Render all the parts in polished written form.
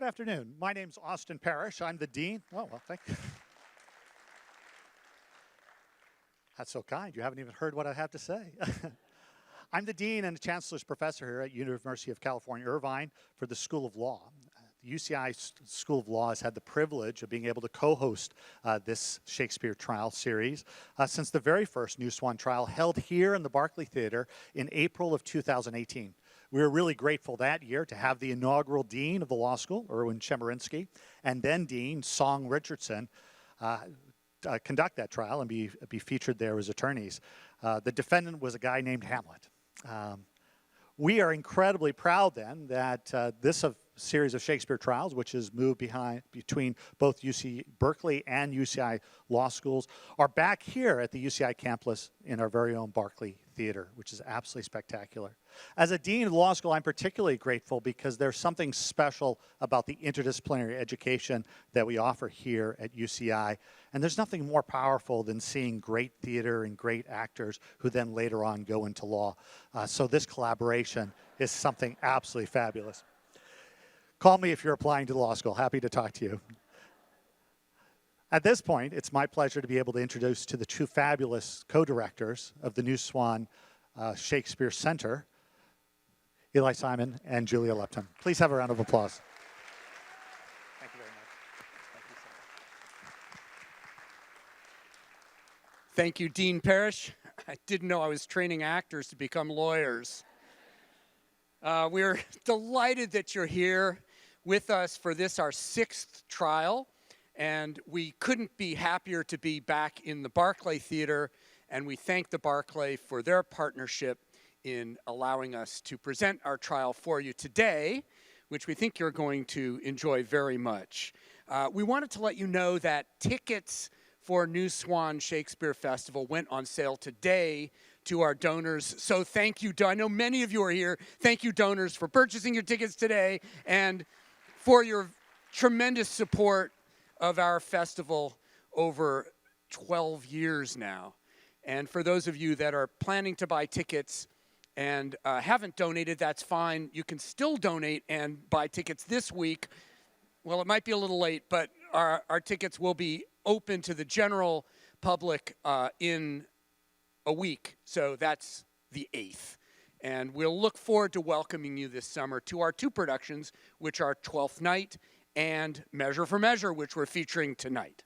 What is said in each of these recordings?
Good afternoon. My name's Austin Parrish. I'm the dean. Oh, well, thank you. That's so kind. You haven't even heard what I have to say. I'm the dean and the chancellor's professor here at University of California, Irvine for the School of Law. The UCI School of Law has had the privilege of being able to co-host this Shakespeare trial series since the very first New Swan trial held here in the Barclay Theater in April of 2018. We were really grateful that year to have the inaugural dean of the law school, Erwin Chemerinsky, and then dean Song Richardson conduct that trial and be featured there as attorneys. The defendant was a guy named Hamlet. We are incredibly proud then that this series of Shakespeare trials, which has moved between both UC Berkeley and UCI Law schools, are back here at the UCI campus in our very own Barclay Theater, which is absolutely spectacular. As a dean of the law school, I'm particularly grateful because there's something special about the interdisciplinary education that we offer here at UCI. And there's nothing more powerful than seeing great theater and great actors who then later on go into law. So this collaboration is something absolutely fabulous. Call me if you're applying to law school. Happy to talk to you. At this point, it's my pleasure to be able to introduce to the two fabulous co-directors of the New Swan Shakespeare Center, Eli Simon and Julia Lupton. Please have a round of applause. Thank you very much. Thank you so much. Thank you, Dean Parrish. I didn't know I was training actors to become lawyers. We're delighted that you're here with us for this, our sixth trial. And we couldn't be happier to be back in the Barclay Theater, and we thank the Barclay for their partnership in allowing us to present our trial for you today, which we think you're going to enjoy very much. We wanted to let you know that tickets for New Swan Shakespeare Festival went on sale today to our donors. So thank you. I know many of you are here. Thank you, donors, for purchasing your tickets today and for your tremendous support of our festival over 12 years now. And for those of you that are planning to buy tickets and haven't donated, that's fine. You can still donate and buy tickets this week. Well, it might be a little late, but our tickets will be open to the general public in a week. So that's the 8th. And we'll look forward to welcoming you this summer to our two productions, which are Twelfth Night and Measure for Measure, which we're featuring tonight.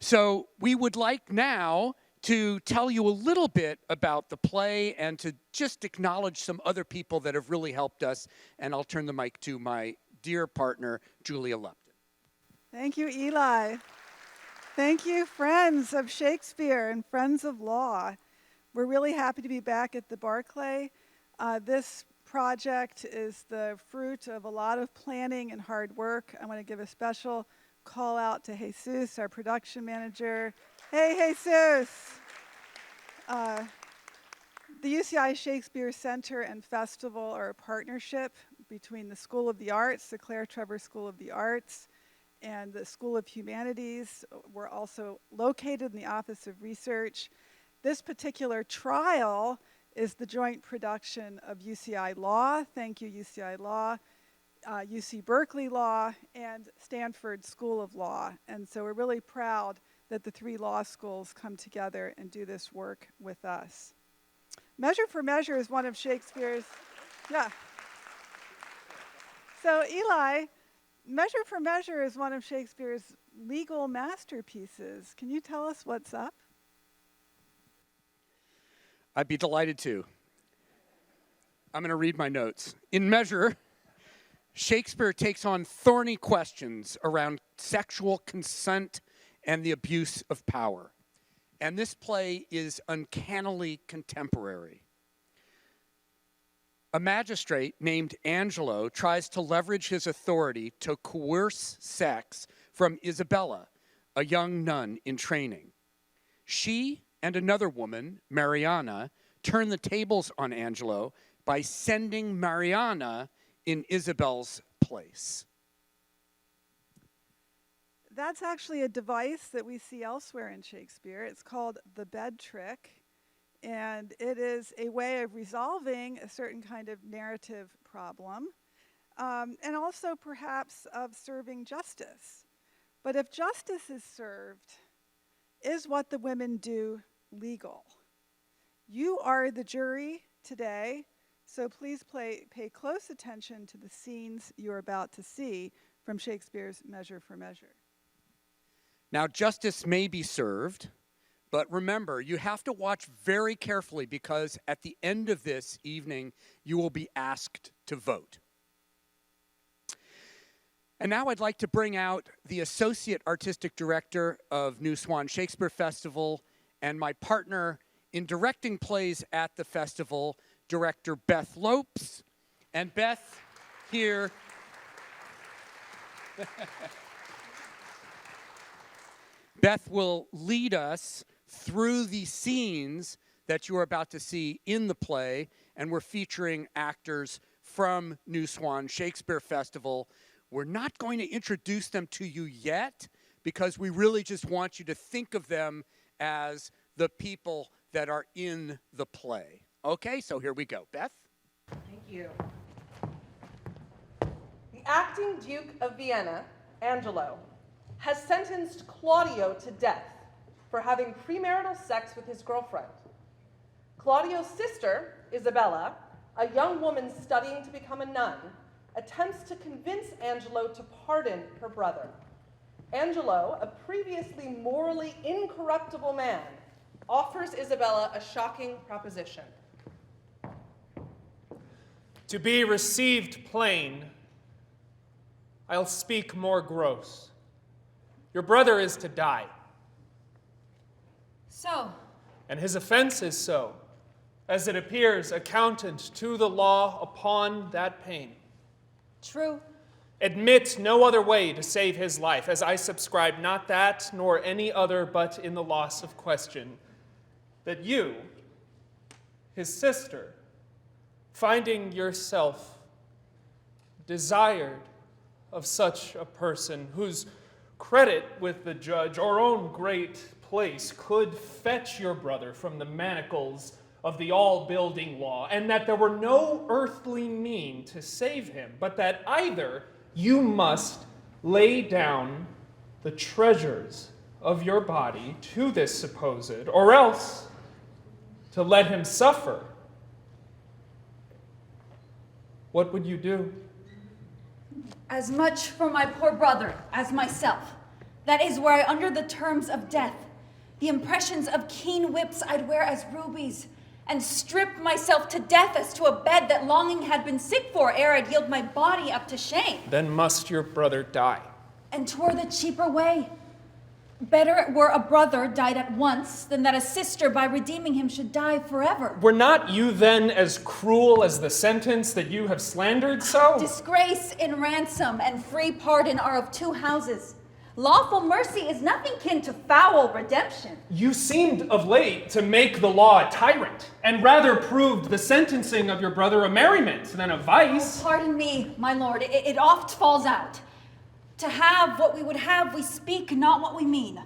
So we would like now to tell you a little bit about the play and to just acknowledge some other people that have really helped us. And I'll turn the mic to my dear partner, Julia Lupton. Thank you, Eli. Thank you, friends of Shakespeare and friends of law. We're really happy to be back at the Barclay. This project is the fruit of a lot of planning and hard work. I want to give a special call out to Jesus, our production manager. Hey, Jesus! The UCI Shakespeare Center and Festival are a partnership between the School of the Arts, the Claire Trevor School of the Arts, and the School of Humanities. We're also located in the Office of Research. This particular trial is the joint production of UCI Law, thank you UCI Law, UC Berkeley Law, and Stanford School of Law. And so we're really proud that the three law schools come together and do this work with us. Measure for Measure is one of Shakespeare's, yeah. So Eli, Measure for Measure is one of Shakespeare's legal masterpieces. Can you tell us what's up? I'd be delighted to. I'm going to read my notes. In Measure, Shakespeare takes on thorny questions around sexual consent and the abuse of power. And this play is uncannily contemporary. A magistrate named Angelo tries to leverage his authority to coerce sex from Isabella, a young nun in training. She and another woman, Mariana, turn the tables on Angelo by sending Mariana in Isabel's place. That's actually a device that we see elsewhere in Shakespeare. It's called the bed trick, and it is a way of resolving a certain kind of narrative problem. and also perhaps of serving justice. But if justice is served, is what the women do legal? You are the jury today, so please pay close attention to the scenes you're about to see from Shakespeare's Measure for Measure. Now, justice may be served, but remember, you have to watch very carefully because at the end of this evening, you will be asked to vote. And now I'd like to bring out the Associate Artistic Director of New Swan Shakespeare Festival and my partner in directing plays at the festival, Director Beth Lopes. And Beth here. Beth will lead us through the scenes that you are about to see in the play, and we're featuring actors from New Swan Shakespeare Festival. We're not going to introduce them to you yet because we really just want you to think of them as the people that are in the play. Okay, so here we go. Beth? Thank you. The acting Duke of Vienna, Angelo, has sentenced Claudio to death for having premarital sex with his girlfriend. Claudio's sister, Isabella, a young woman studying to become a nun, attempts to convince Angelo to pardon her brother. Angelo, a previously morally incorruptible man, offers Isabella a shocking proposition. To be received plain, I'll speak more gross. Your brother is to die. So? And his offense is so, as it appears accountant to the law upon that pain. True. Admit no other way to save his life, as I subscribe not that nor any other but in the loss of question, that you, his sister, finding yourself desired of such a person whose credit with the judge or own great place could fetch your brother from the manacles of the all-building law, and that there were no earthly mean to save him, but that either you must lay down the treasures of your body to this supposed, or else to let him suffer. What would you do? As much for my poor brother as myself. That is, were I under the terms of death, the impressions of keen whips I'd wear as rubies, and strip myself to death as to a bed that longing had been sick for, ere I'd yield my body up to shame. Then must your brother die. And 'twere the cheaper way. Better it were a brother died at once, than that a sister by redeeming him should die forever. Were not you then as cruel as the sentence that you have slandered so? Disgrace in ransom and free pardon are of two houses. Lawful mercy is nothing kin to foul redemption. You seemed of late to make the law a tyrant, and rather proved the sentencing of your brother a merriment than a vice. Oh, pardon me, my lord, it oft falls out. To have what we would have, we speak not what we mean.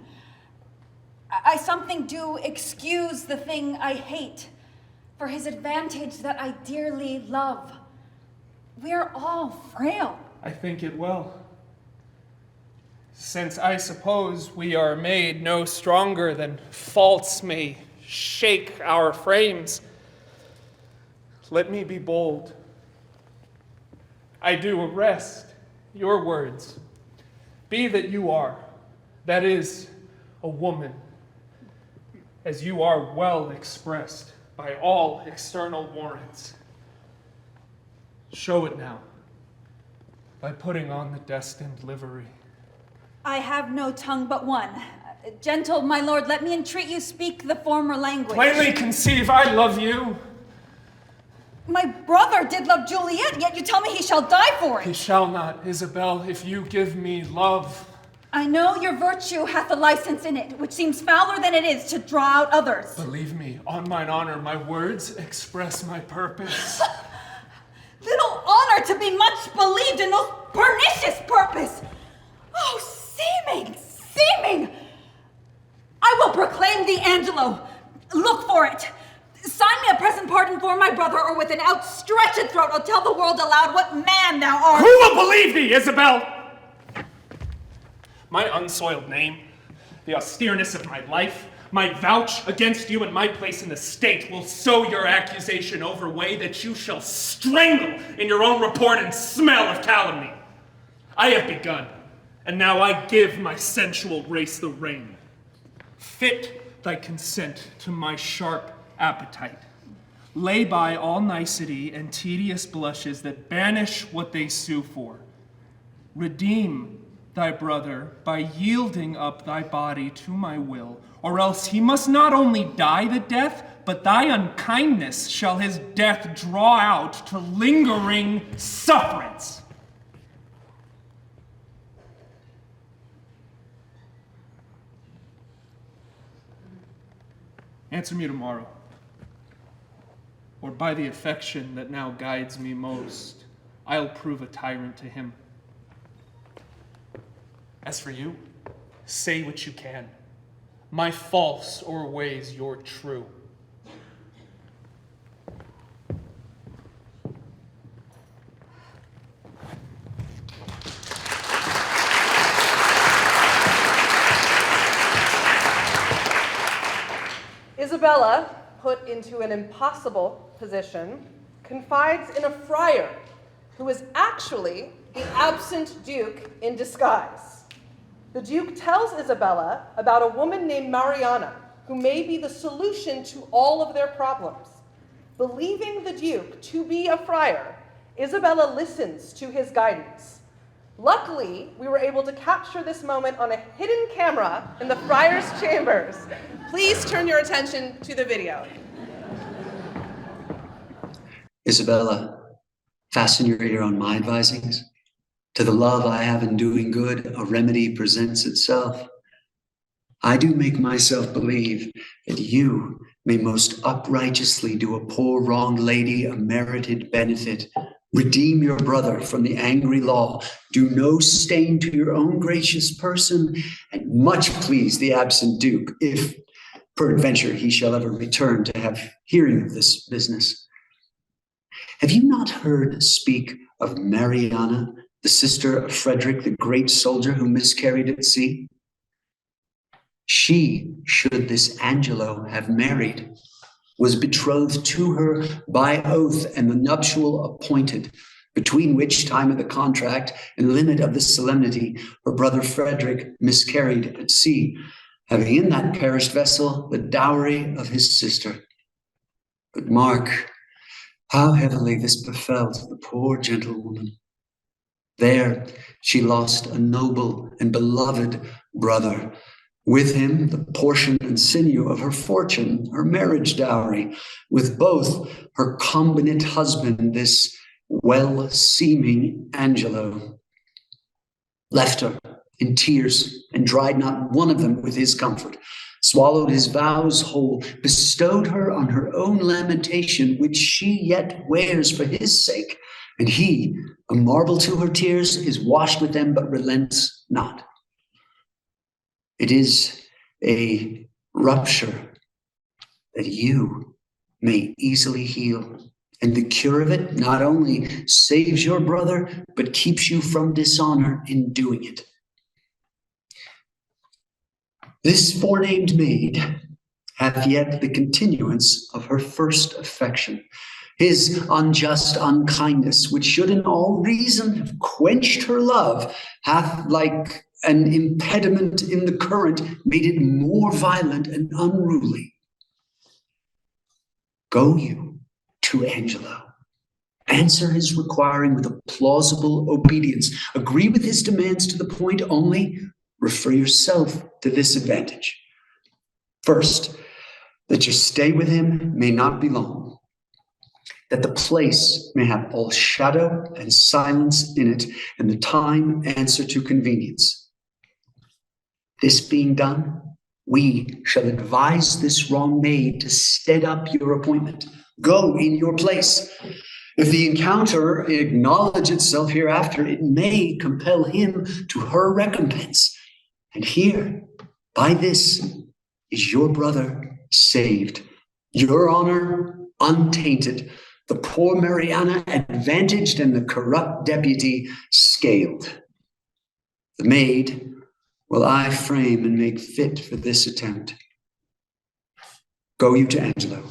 I something do excuse the thing I hate, for his advantage that I dearly love. We're all frail. I think it well. Since I suppose we are made no stronger than faults may shake our frames, let me be bold. I do arrest your words. Be that you are, that is, a woman, as you are well expressed by all external warrants. Show it now, by putting on the destined livery. I have no tongue but one. Gentle, my lord, let me entreat you speak the former language. Plainly conceive I love you. My brother did love Juliet, yet you tell me he shall die for it. He shall not, Isabel, if you give me love. I know your virtue hath a license in it, which seems fouler than it is to draw out others. Believe me, on mine honor, my words express my purpose. Little honor to be much believed in most pernicious purpose. Oh, seeming! I will proclaim thee, Angelo. Look for it. Sign me a present pardon for my brother, or with an outstretched throat I'll tell the world aloud what man thou art. Who will believe thee, Isabel? My unsoiled name, the austereness of my life, my vouch against you and my place in the state will so your accusation overweigh that you shall strangle in your own report and smell of calumny. I have begun, and now I give my sensual race the rein. Fit thy consent to my sharp appetite. Lay by all nicety and tedious blushes that banish what they sue for. Redeem thy brother by yielding up thy body to my will, or else he must not only die the death, but thy unkindness shall his death draw out to lingering sufferance. Answer me tomorrow, or by the affection that now guides me most, I'll prove a tyrant to him. As for you, say what you can. My false o'erweighs your true. Isabella, put into an impossible position, confides in a friar who is actually the absent Duke in disguise. The Duke tells Isabella about a woman named Mariana, who may be the solution to all of their problems. Believing the Duke to be a friar, Isabella listens to his guidance. Luckily, we were able to capture this moment on a hidden camera in the friar's chambers. Please turn your attention to the video. Isabella, fasten your ear on my advisings. To the love I have in doing good, a remedy presents itself. I do make myself believe that you may most uprighteously do a poor wronged lady a merited benefit. Redeem your brother from the angry law. Do no stain to your own gracious person, and much please the absent Duke, if peradventure he shall ever return to have hearing of this business. Have you not heard speak of Mariana, the sister of Frederick, the great soldier who miscarried at sea? She, should this Angelo have married, was betrothed to her by oath and the nuptial appointed, between which time of the contract and limit of the solemnity her brother Frederick miscarried at sea, having in that perished vessel the dowry of his sister. But mark how heavily this befell to the poor gentlewoman. There she lost a noble and beloved brother, with him the portion and sinew of her fortune, her marriage dowry, with both her combinate husband, this well-seeming Angelo. Left her in tears, and dried not one of them with his comfort, swallowed his vows whole, bestowed her on her own lamentation, which she yet wears for his sake, and he, a marble to her tears, is washed with them, but relents not. It is a rupture that you may easily heal, and the cure of it not only saves your brother, but keeps you from dishonor in doing it. This forenamed maid hath yet the continuance of her first affection. His unjust unkindness, which should in all reason have quenched her love, hath like an impediment in the current made it more violent and unruly. Go you to Angelo. Answer his requiring with a plausible obedience. Agree with his demands to the point, only refer yourself to this advantage. First, that your stay with him may not be long, that the place may have all shadow and silence in it, and the time answer to convenience. This being done, we shall advise this wrong maid to stead up your appointment. Go in your place. If the encounter acknowledge itself hereafter, it may compel him to her recompense. And here, by this, is your brother saved Your Honor, untainted, the poor Mariana advantaged and the corrupt deputy scaled. The maid will I frame and make fit for this attempt. Go you to Angelo.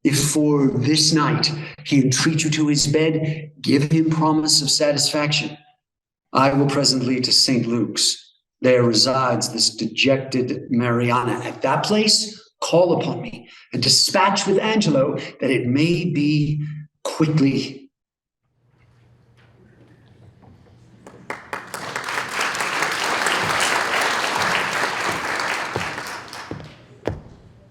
If for this night he entreat you to his bed, give him promise of satisfaction. I will presently to St. Luke's. There resides this dejected Mariana. At that place, call upon me and dispatch with Angelo that it may be quickly.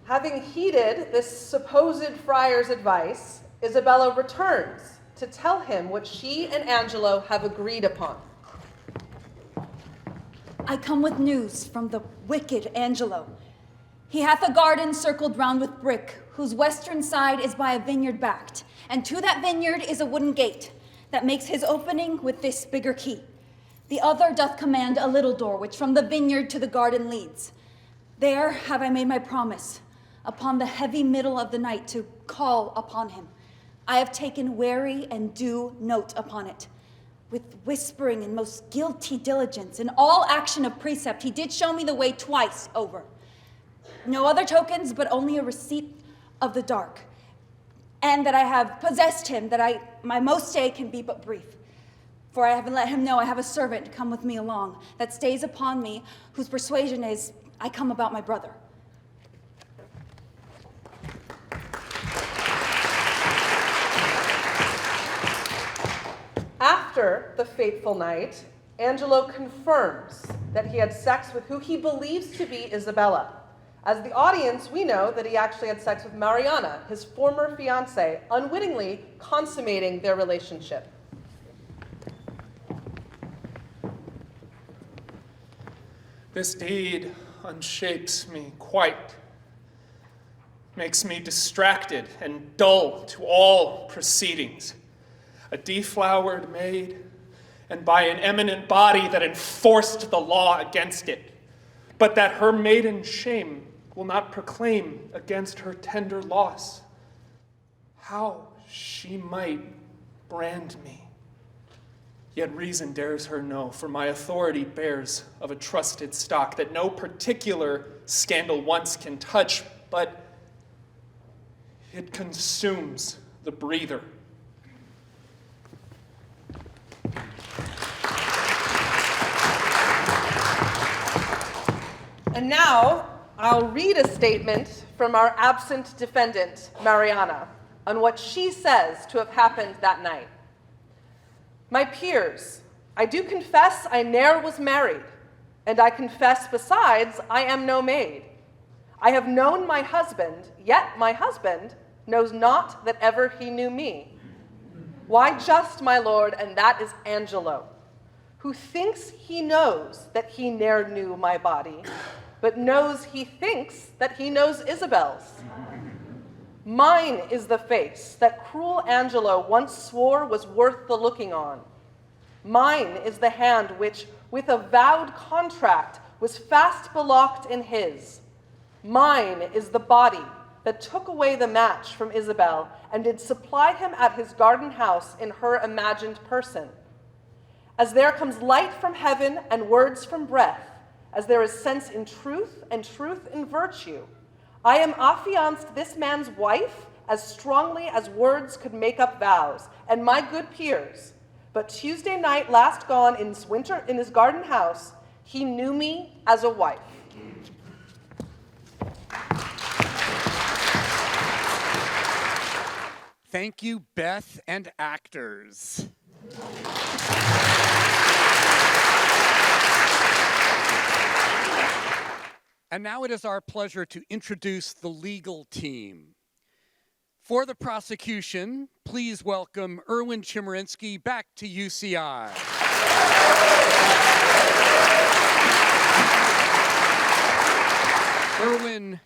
Having heeded this supposed friar's advice, Isabella returns to tell him what she and Angelo have agreed upon. I come with news from the wicked Angelo. He hath a garden circled round with brick, whose western side is by a vineyard backed, and to that vineyard is a wooden gate that makes his opening with this bigger key. The other doth command a little door, which from the vineyard to the garden leads. There have I made my promise, upon the heavy middle of the night, to call upon him. I have taken wary and due note upon it. With whispering and most guilty diligence, in all action of precept, he did show me the way twice over. No other tokens, but only a receipt of the dark. And that I have possessed him, that my most stay can be but brief. For I haven't let him know I have a servant to come with me along, that stays upon me, whose persuasion is, I come about my brother. After the fateful night, Angelo confirms that he had sex with who he believes to be Isabella. As the audience, we know that he actually had sex with Mariana, his former fiancée, unwittingly consummating their relationship. This deed unshapes me quite, makes me distracted and dull to all proceedings. A deflowered maid, and by an eminent body that enforced the law against it, but that her maiden shame will not proclaim against her tender loss. How she might brand me. Yet reason dares her no, for my authority bears of a trusted stock that no particular scandal once can touch, but it consumes the breather. And now, I'll read a statement from our absent defendant, Mariana, on what she says to have happened that night. My peers, I do confess I ne'er was married, and I confess besides I am no maid. I have known my husband, yet my husband knows not that ever he knew me. Why just, my lord, and that is Angelo, who thinks he knows that he ne'er knew my body, but knows he thinks that he knows Isabel's. Mine is the face that cruel Angelo once swore was worth the looking on. Mine is the hand which, with a vowed contract, was fast belocked in his. Mine is the body that took away the match from Isabel and did supply him at his garden house in her imagined person. As there comes light from heaven and words from breath, as there is sense in truth and truth in virtue, I am affianced this man's wife as strongly as words could make up vows, and my good peers. But Tuesday night last gone in his garden house, he knew me as a wife. Thank you, Beth and actors. And now it is our pleasure to introduce the legal team. For the prosecution, please welcome Erwin Chemerinsky back to UCI. Erwin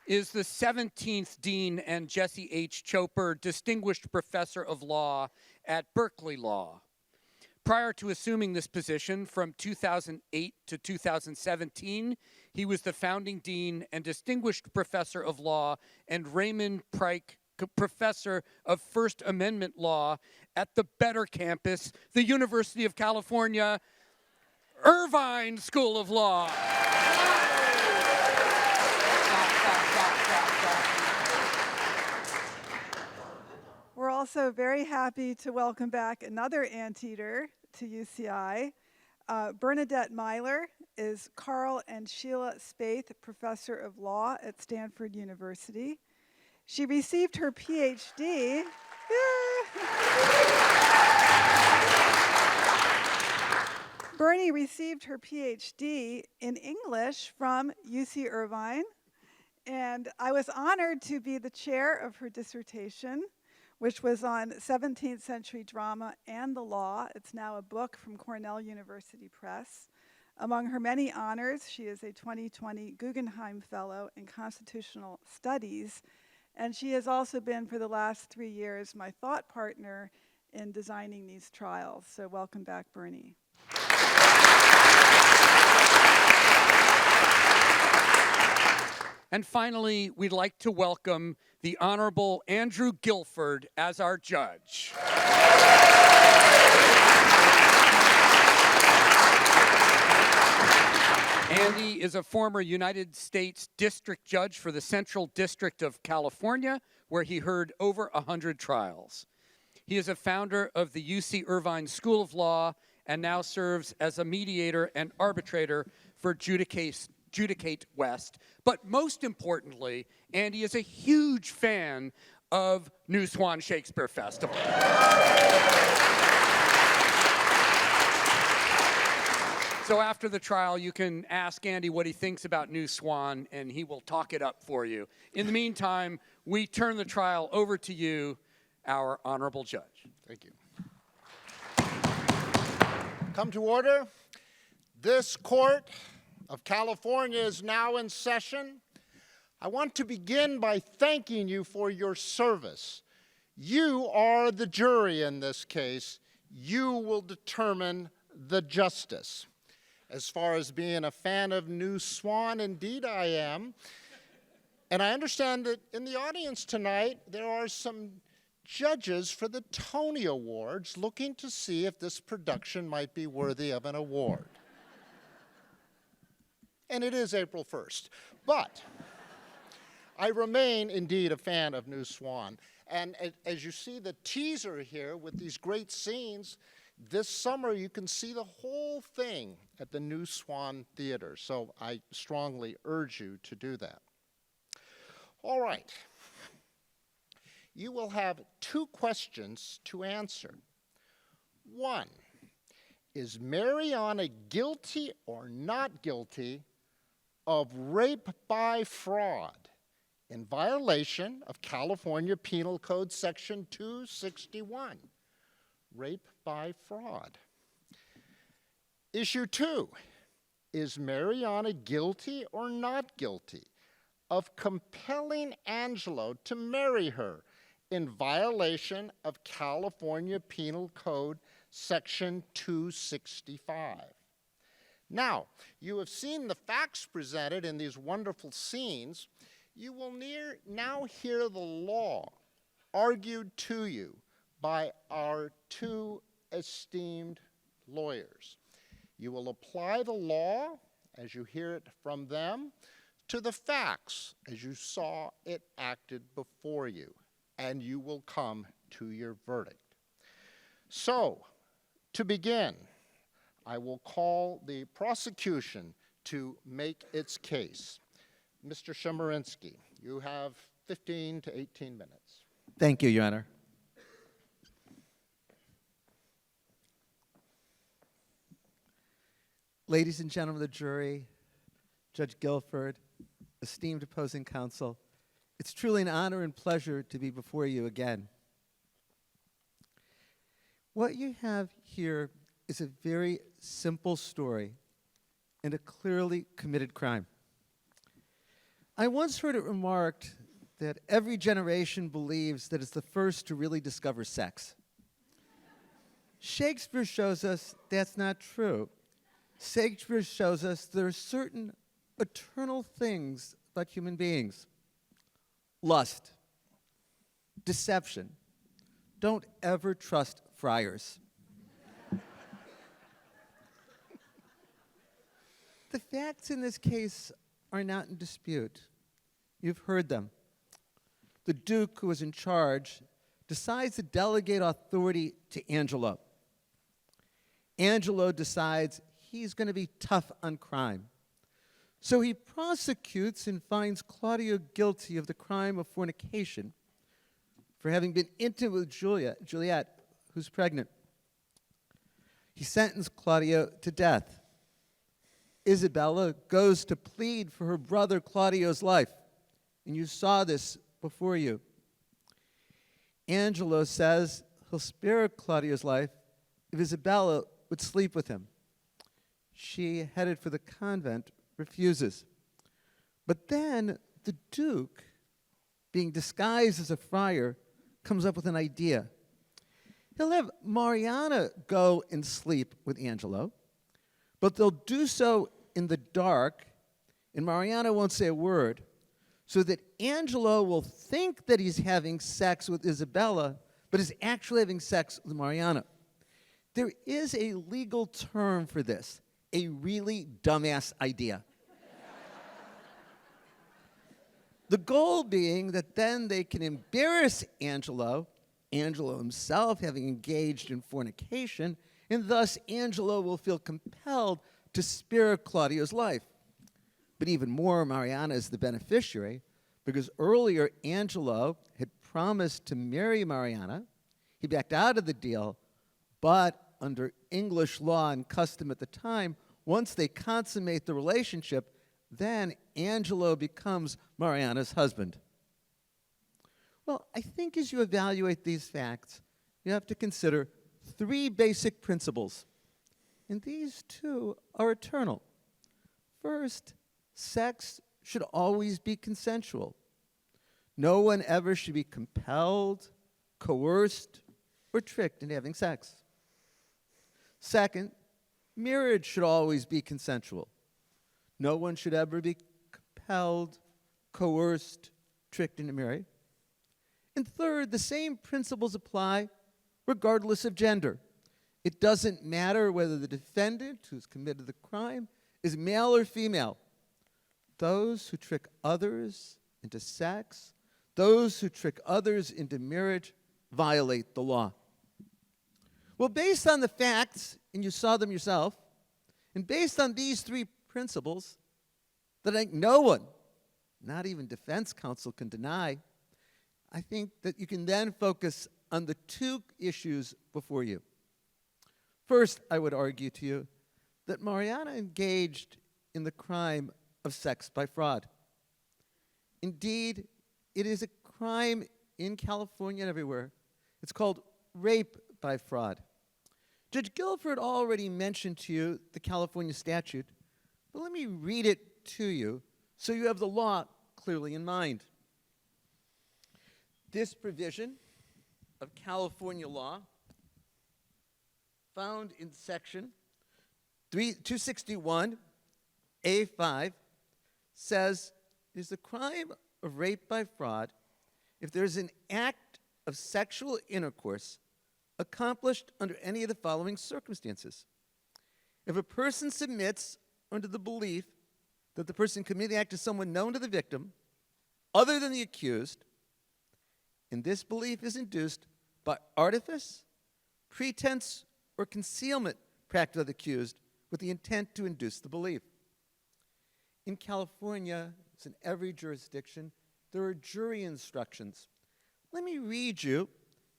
is the 17th Dean and Jesse H. Choper Distinguished Professor of Law at Berkeley Law. Prior to assuming this position from 2008 to 2017, he was the founding dean and distinguished professor of law and Raymond Pike Professor of First Amendment Law at the Better Campus, the University of California, Irvine School of Law. We're also very happy to welcome back another anteater to UCI. Bernadette Meyler is Carl and Sheila Spaeth Professor of Law at Stanford University. She received her PhD. Bernie received her PhD in English from UC Irvine, and I was honored to be the chair of her dissertation, which was on 17th century drama and the law. It's now a book from Cornell University Press. Among her many honors, she is a 2020 Guggenheim Fellow in Constitutional Studies, and she has also been, for the last 3 years, my thought partner in designing these trials. So welcome back, Bernie. And finally, we'd like to welcome the Honorable Andrew Guilford as our judge. Andy is a former United States District Judge for the Central District of California, where he heard over 100 trials. He is a founder of the UC Irvine School of Law and now serves as a mediator and arbitrator for Judicate West. But most importantly, Andy is a huge fan of New Swan Shakespeare Festival. So after the trial, you can ask Andy what he thinks about New Swan, and he will talk it up for you. In the meantime, we turn the trial over to you, our honorable judge. Thank you. Come to order. This court of California is now in session. I want to begin by thanking you for your service. You are the jury in this case. You will determine the justice. As far as being a fan of New Swan, indeed I am. And I understand that in the audience tonight, there are some judges for the Tony Awards looking to see if this production might be worthy of an award. And it is April 1st. But I remain indeed a fan of New Swan. And as you see the teaser here with these great scenes, this summer you can see the whole thing at the New Swan Theater. So I strongly urge you to do that. All right. You will have 2 questions to answer. 1, is Mariana guilty or not guilty of rape by fraud in violation of California Penal Code Section 261? Rape by fraud. Issue 2, is Mariana guilty or not guilty of compelling Angelo to marry her in violation of California Penal Code Section 265? Now, you have seen the facts presented in these wonderful scenes. You will now hear the law argued to you by our 2 esteemed lawyers. You will apply the law, as you hear it from them, to the facts, as you saw it acted before you, and you will come to your verdict. So, to begin, I will call the prosecution to make its case. Mr. Chemerinsky, you have 15 to 18 minutes. Thank you, Your Honor. Ladies and gentlemen of the jury, Judge Guilford, esteemed opposing counsel, it's truly an honor and pleasure to be before you again. What you have here is a very simple story and a clearly committed crime. I once heard it remarked that every generation believes that it's the first to really discover sex. Shakespeare shows us that's not true. Shakespeare shows us there are certain eternal things about human beings. Lust, deception. Don't ever trust friars. The facts in this case are not in dispute. You've heard them. The Duke who was in charge decides to delegate authority to Angelo. Angelo decides he's going to be tough on crime. So he prosecutes and finds Claudio guilty of the crime of fornication for having been intimate with Juliet, who's pregnant. He sentenced Claudio to death. Isabella goes to plead for her brother Claudio's life, and you saw this before you. Angelo says he'll spare Claudio's life if Isabella would sleep with him. She, headed for the convent, refuses. But then the Duke, being disguised as a friar, comes up with an idea. He'll have Mariana go and sleep with Angelo, but they'll do so in the dark, and Mariana won't say a word, so that Angelo will think that he's having sex with Isabella, but is actually having sex with Mariana. There is a legal term for this, a really dumbass idea. The goal being that then they can embarrass Angelo himself having engaged in fornication, and thus Angelo will feel compelled to spare Claudio's life. But even more, Mariana is the beneficiary, because earlier Angelo had promised to marry Mariana. He backed out of the deal, but under English law and custom at the time, once they consummate the relationship, then Angelo becomes Mariana's husband. Well, I think as you evaluate these facts, you have to consider three basic principles. And these two are eternal. First, sex should always be consensual. No one ever should be compelled, coerced, or tricked into having sex. Second, marriage should always be consensual. No one should ever be compelled, coerced, tricked into marriage. And third, the same principles apply regardless of gender. It doesn't matter whether the defendant who's committed the crime is male or female. Those who trick others into sex, those who trick others into marriage, violate the law. Well, based on the facts, and you saw them yourself, and based on these three principles that I think no one, not even defense counsel, can deny, I think that you can then focus on the two issues before you. First, I would argue to you that Mariana engaged in the crime of sex by fraud. Indeed, it is a crime in California and everywhere. It's called rape by fraud. Judge Guilford already mentioned to you the California statute, but let me read it to you so you have the law clearly in mind. This provision of California law, found in section 261A5, says it is the crime of rape by fraud if there is an act of sexual intercourse accomplished under any of the following circumstances. If a person submits under the belief that the person committing the act is someone known to the victim, other than the accused, and this belief is induced by artifice, pretense, or concealment practiced by the accused with the intent to induce the belief. In California, as in every jurisdiction, there are jury instructions. Let me read you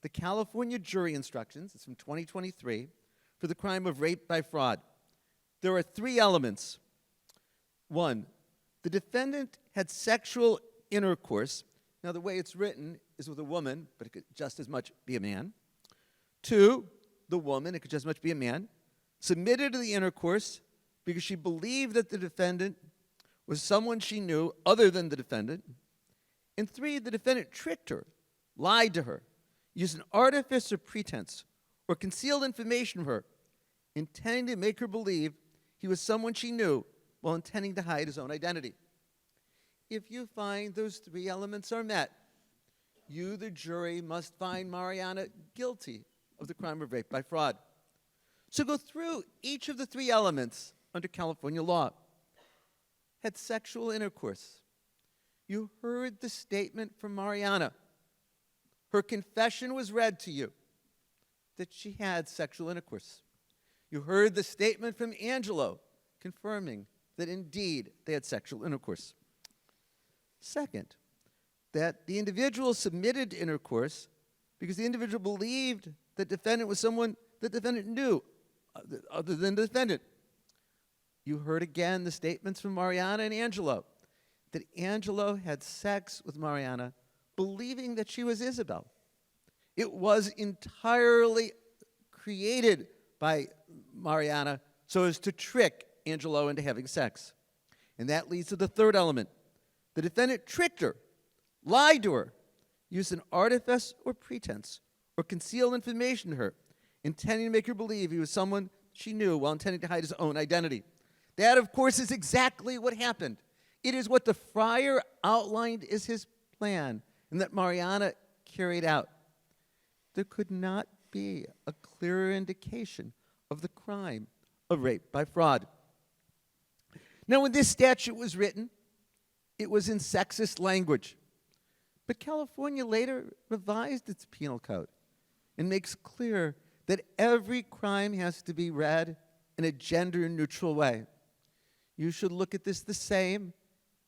the California jury instructions. It's from 2023 for the crime of rape by fraud. There are three elements. One, the defendant had sexual intercourse. Now, the way it's written is with a woman, but it could just as much be a man. Two, the woman, it could just as much be a man, submitted to the intercourse because she believed that the defendant was someone she knew other than the defendant. And three, the defendant tricked her, lied to her, used an artifice or pretense, or concealed information from her, intending to make her believe he was someone she knew while intending to hide his own identity. If you find those three elements are met, you, the jury, must find Mariana guilty of the crime of rape by fraud. So go through each of the three elements under California law. Had sexual intercourse. You heard the statement from Mariana. Her confession was read to you that she had sexual intercourse. You heard the statement from Angelo confirming that indeed they had sexual intercourse. Second, that the individual submitted to intercourse because the individual believed the defendant was someone the defendant knew other than the defendant. You heard again the statements from Mariana and Angelo that Angelo had sex with Mariana believing that she was Isabel. It was entirely created by Mariana so as to trick Angelo into having sex. And that leads to the third element. The defendant tricked her, lied to her, used an artifice or pretense, or concealed information to her, intending to make her believe he was someone she knew while intending to hide his own identity. That, of course, is exactly what happened. It is what the friar outlined as his plan and that Mariana carried out. There could not be a clearer indication of the crime of rape by fraud. Now, when this statute was written, it was in sexist language. But California later revised its penal code and makes clear that every crime has to be read in a gender-neutral way. You should look at this the same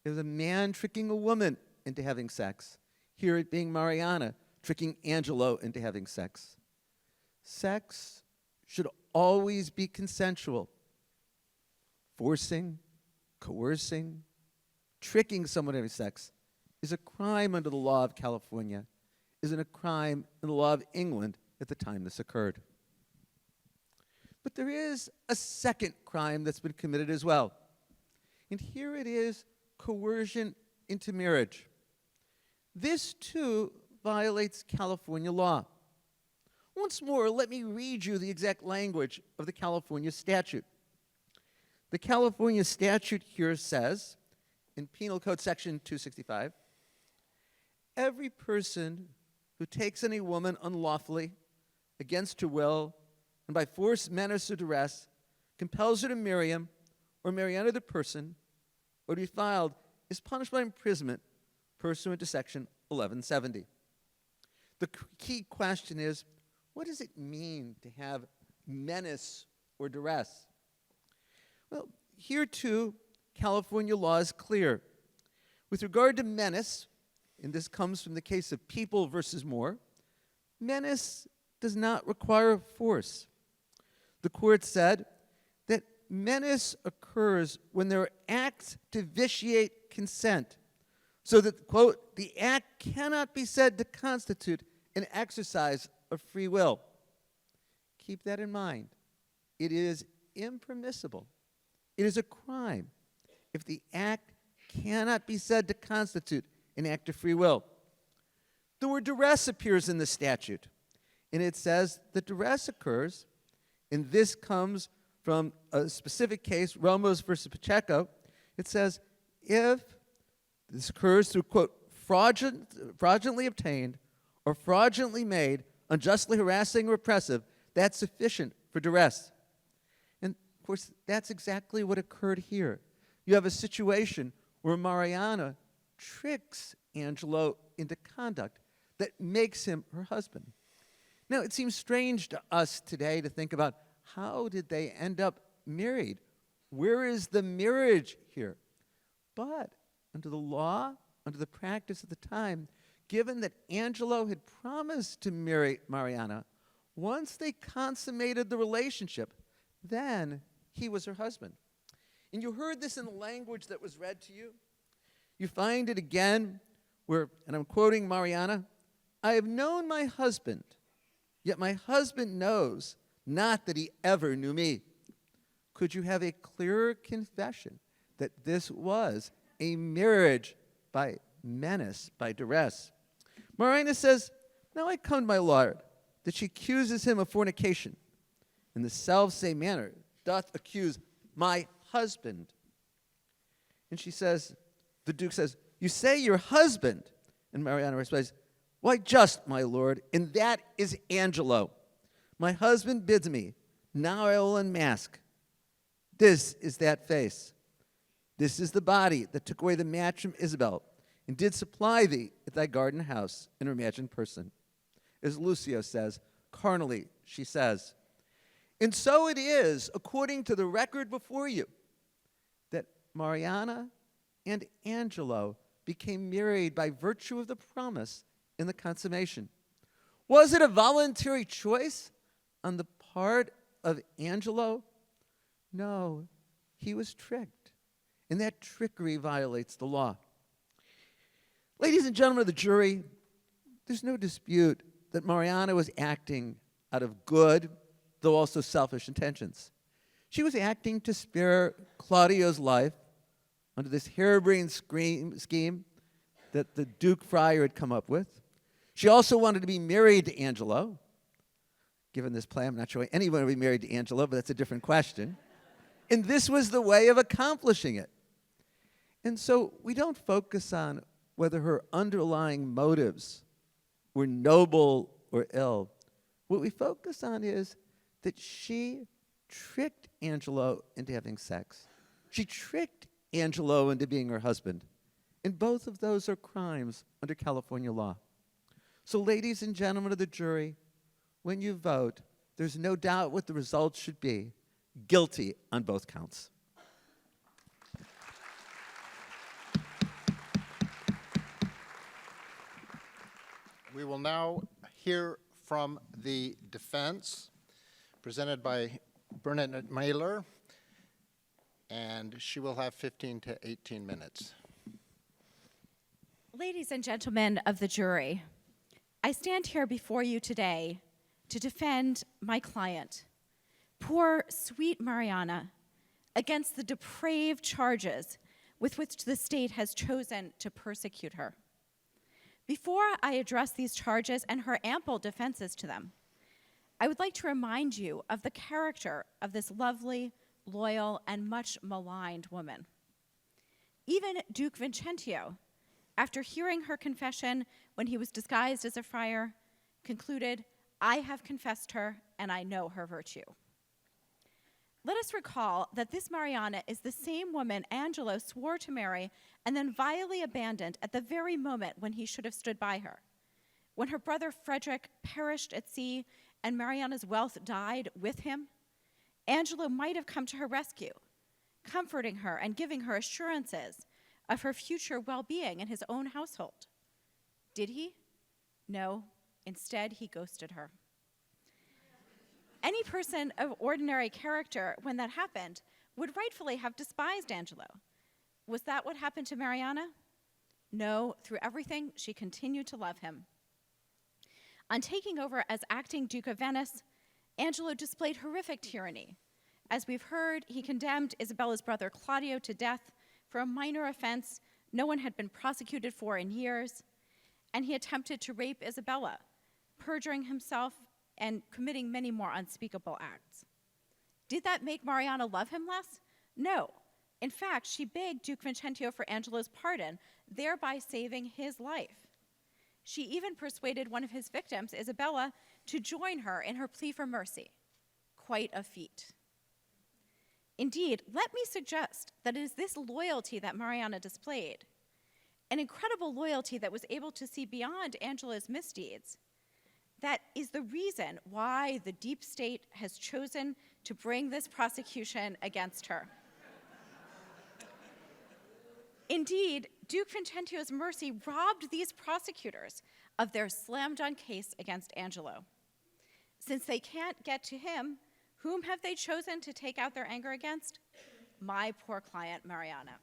as a man tricking a woman into having sex. Here it being Mariana tricking Angelo into having sex. Sex should always be consensual. Forcing, coercing, tricking someone into sex is a crime under the law of California, isn't a crime in the law of England at the time this occurred. But there is a second crime that's been committed as well. And here it is, coercion into marriage. This, too, violates California law. Once more, let me read you the exact language of the California statute. The California statute here says, in Penal Code Section 265, every person who takes any woman unlawfully, against her will, and by force, menace, or duress, compels her to marry him, or marry another person, or to be filed, is punished by imprisonment pursuant to Section 1170. The key question is, what does it mean to have menace or duress? Well, here too, California law is clear. With regard to menace, and this comes from the case of People versus Moore, menace does not require force. The court said that menace occurs when there are acts to vitiate consent, so that, quote, the act cannot be said to constitute an exercise of free will. Keep that in mind. It is impermissible. It is a crime if the act cannot be said to constitute an act of free will. The word duress appears in the statute, and it says that duress occurs, and this comes from a specific case, Ramos versus Pacheco. It says, if this occurs through, quote, fraudulently obtained or fraudulently made, unjustly harassing or oppressive, that's sufficient for duress. And, of course, that's exactly what occurred here. You have a situation where Mariana tricks Angelo into conduct that makes him her husband. Now, it seems strange to us today to think about how did they end up married? Where is the marriage here? But under the law, under the practice of the time, given that Angelo had promised to marry Mariana, once they consummated the relationship, then he was her husband. And you heard this in the language that was read to you. You find it again where, and I'm quoting Mariana, I have known my husband, yet my husband knows not that he ever knew me. Could you have a clearer confession that this was a marriage by menace, by duress? Mariana says, now I come to my lord. that she accuses him of fornication. In the selfsame manner doth accuse my husband. And she says, the Duke says, you say your husband. And Mariana responds, why just, my lord, and that is Angelo. My husband bids me, now I will unmask. This is that face. This is the body that took away the match from Isabel, and did supply thee at thy garden house in her imagined person. As Lucio says, carnally, she says. And so it is, according to the record before you, that Mariana and Angelo became married by virtue of the promise in the consummation. Was it a voluntary choice on the part of Angelo? No, he was tricked, and that trickery violates the law. Ladies and gentlemen of the jury, there's no dispute that Mariana was acting out of good, though also selfish intentions. She was acting to spare Claudio's life under this harebrained scheme that the Duke Friar had come up with. She also wanted to be married to Angelo. Given this plan, I'm not sure anyone would be married to Angelo, but that's a different question. And this was the way of accomplishing it. And so we don't focus on whether her underlying motives were noble or ill. What we focus on is that she tricked Angelo into having sex. She tricked Angelo into being her husband. And both of those are crimes under California law. So ladies and gentlemen of the jury, when you vote, there's no doubt what the results should be. Guilty on both counts. We will now hear from the defense, presented by Bernadette Meyler, and she will have 15 to 18 minutes. Ladies and gentlemen of the jury, I stand here before you today to defend my client, poor, sweet Mariana, against the depraved charges with which the state has chosen to persecute her. Before I address these charges and her ample defenses to them, I would like to remind you of the character of this lovely, loyal, and much maligned woman. Even Duke Vincentio, after hearing her confession when he was disguised as a friar, concluded, I have confessed her and I know her virtue. Let us recall that this Mariana is the same woman Angelo swore to marry and then vilely abandoned at the very moment when he should have stood by her. When her brother Frederick perished at sea and Mariana's wealth died with him, Angelo might have come to her rescue, comforting her and giving her assurances of her future well-being in his own household. Did he? No. Instead, he ghosted her. Any person of ordinary character, when that happened, would rightfully have despised Angelo. Was that what happened to Mariana? No, through everything, she continued to love him. On taking over as acting Duke of Venice, Angelo displayed horrific tyranny. As we've heard, he condemned Isabella's brother Claudio to death for a minor offense no one had been prosecuted for in years, and he attempted to rape Isabella, perjuring himself and committing many more unspeakable acts. Did that make Mariana love him less? No. In fact, she begged Duke Vincentio for Angelo's pardon, thereby saving his life. She even persuaded one of his victims, Isabella, to join her in her plea for mercy. Quite a feat. Indeed, let me suggest that it is this loyalty that Mariana displayed, an incredible loyalty that was able to see beyond Angelo's misdeeds, that is the reason why the deep state has chosen to bring this prosecution against her. Indeed, Duke Vincentio's mercy robbed these prosecutors of their slam-dunk case against Angelo. Since they can't get to him, whom have they chosen to take out their anger against? My poor client, Mariana.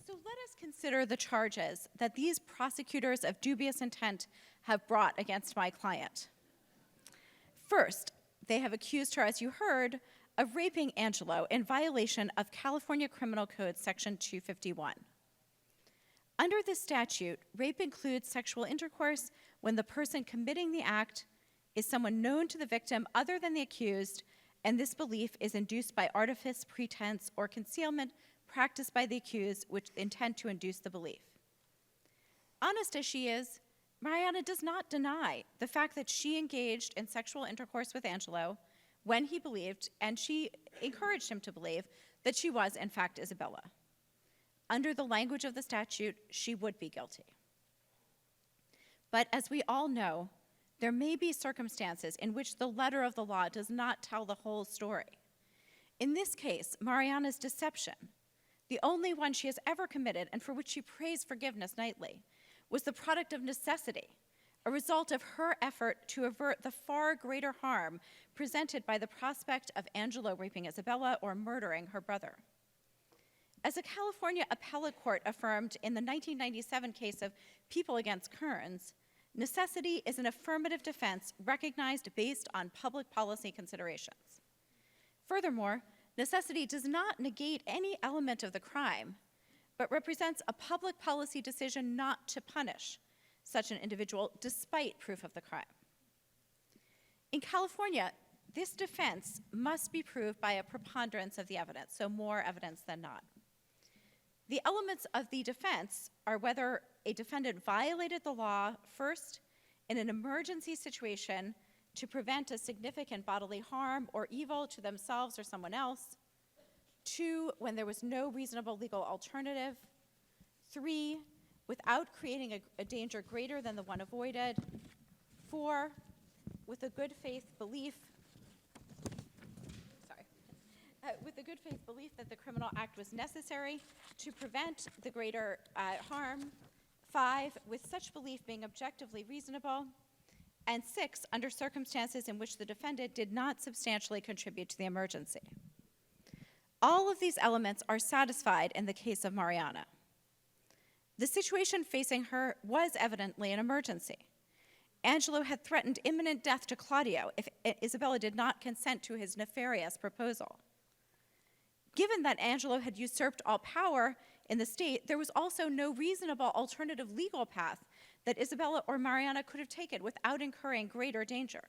So let us consider the charges that these prosecutors of dubious intent have brought against my client. First, they have accused her, as you heard, of raping Angelo in violation of California Criminal Code Section 251. Under this statute, rape includes sexual intercourse when the person committing the act is someone known to the victim other than the accused, and this belief is induced by artifice, pretense, or concealment practiced by the accused which intend to induce the belief. Honest as she is, Mariana does not deny the fact that she engaged in sexual intercourse with Angelo when he believed, and she encouraged him to believe, that she was, in fact, Isabella. Under the language of the statute, she would be guilty. But as we all know, there may be circumstances in which the letter of the law does not tell the whole story. In this case, Mariana's deception, the only one she has ever committed and for which she prays forgiveness nightly, was the product of necessity, a result of her effort to avert the far greater harm presented by the prospect of Angelo raping Isabella or murdering her brother. As a California appellate court affirmed in the 1997 case of People against Kearns, necessity is an affirmative defense recognized based on public policy considerations. Furthermore, necessity does not negate any element of the crime, but represents a public policy decision not to punish such an individual despite proof of the crime. In California, this defense must be proved by a preponderance of the evidence, so more evidence than not. The elements of the defense are whether a defendant violated the law, first, in an emergency situation to prevent a significant bodily harm or evil to themselves or someone else, 2, when there was no reasonable legal alternative, 3, without creating a danger greater than the one avoided, 4, with a good faith belief that the criminal act was necessary to prevent the greater harm, 5, with such belief being objectively reasonable, and 6, under circumstances in which the defendant did not substantially contribute to the emergency. All of these elements are satisfied in the case of Mariana. The situation facing her was evidently an emergency. Angelo had threatened imminent death to Claudio if Isabella did not consent to his nefarious proposal. Given that Angelo had usurped all power in the state, there was also no reasonable alternative legal path that Isabella or Mariana could have taken without incurring greater danger.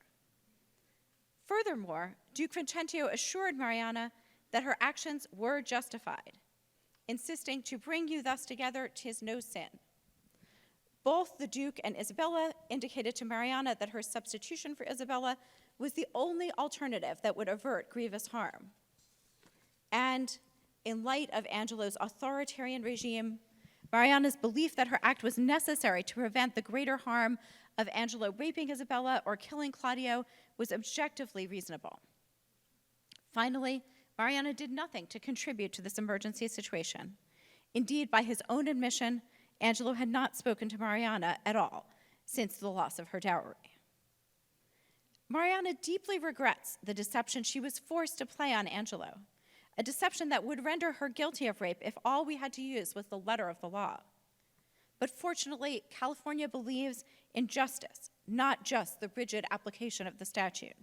Furthermore, Duke Vincentio assured Mariana that her actions were justified, insisting to bring you thus together 'tis no sin. Both the Duke and Isabella indicated to Mariana that her substitution for Isabella was the only alternative that would avert grievous harm. And in light of Angelo's authoritarian regime, Mariana's belief that her act was necessary to prevent the greater harm of Angelo raping Isabella or killing Claudio was objectively reasonable. Finally, Mariana did nothing to contribute to this emergency situation. Indeed, by his own admission, Angelo had not spoken to Mariana at all since the loss of her dowry. Mariana deeply regrets the deception she was forced to play on Angelo, a deception that would render her guilty of rape if all we had to use was the letter of the law. But fortunately, California believes in justice, not just the rigid application of the statute.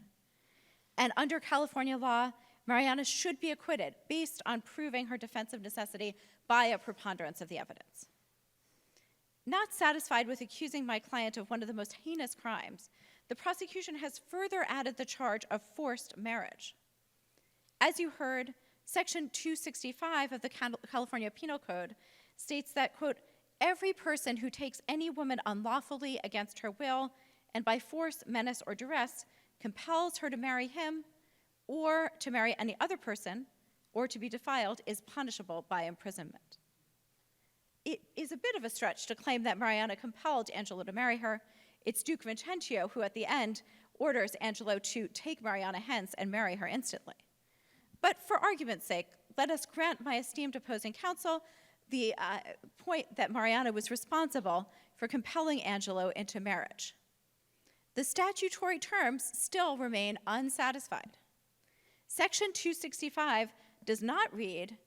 And under California law, Mariana should be acquitted based on proving her defense of necessity by a preponderance of the evidence. Not satisfied with accusing my client of one of the most heinous crimes, the prosecution has further added the charge of forced marriage. As you heard, Section 265 of the California Penal Code states that, quote, every person who takes any woman unlawfully against her will and by force, menace, or duress compels her to marry him or to marry any other person or to be defiled is punishable by imprisonment. It is a bit of a stretch to claim that Mariana compelled Angelo to marry her. It's Duke Vincentio who at the end orders Angelo to take Mariana hence and marry her instantly. But for argument's sake, let us grant my esteemed opposing counsel the point that Mariana was responsible for compelling Angelo into marriage. The statutory terms still remain unsatisfied. Section 265 does not read,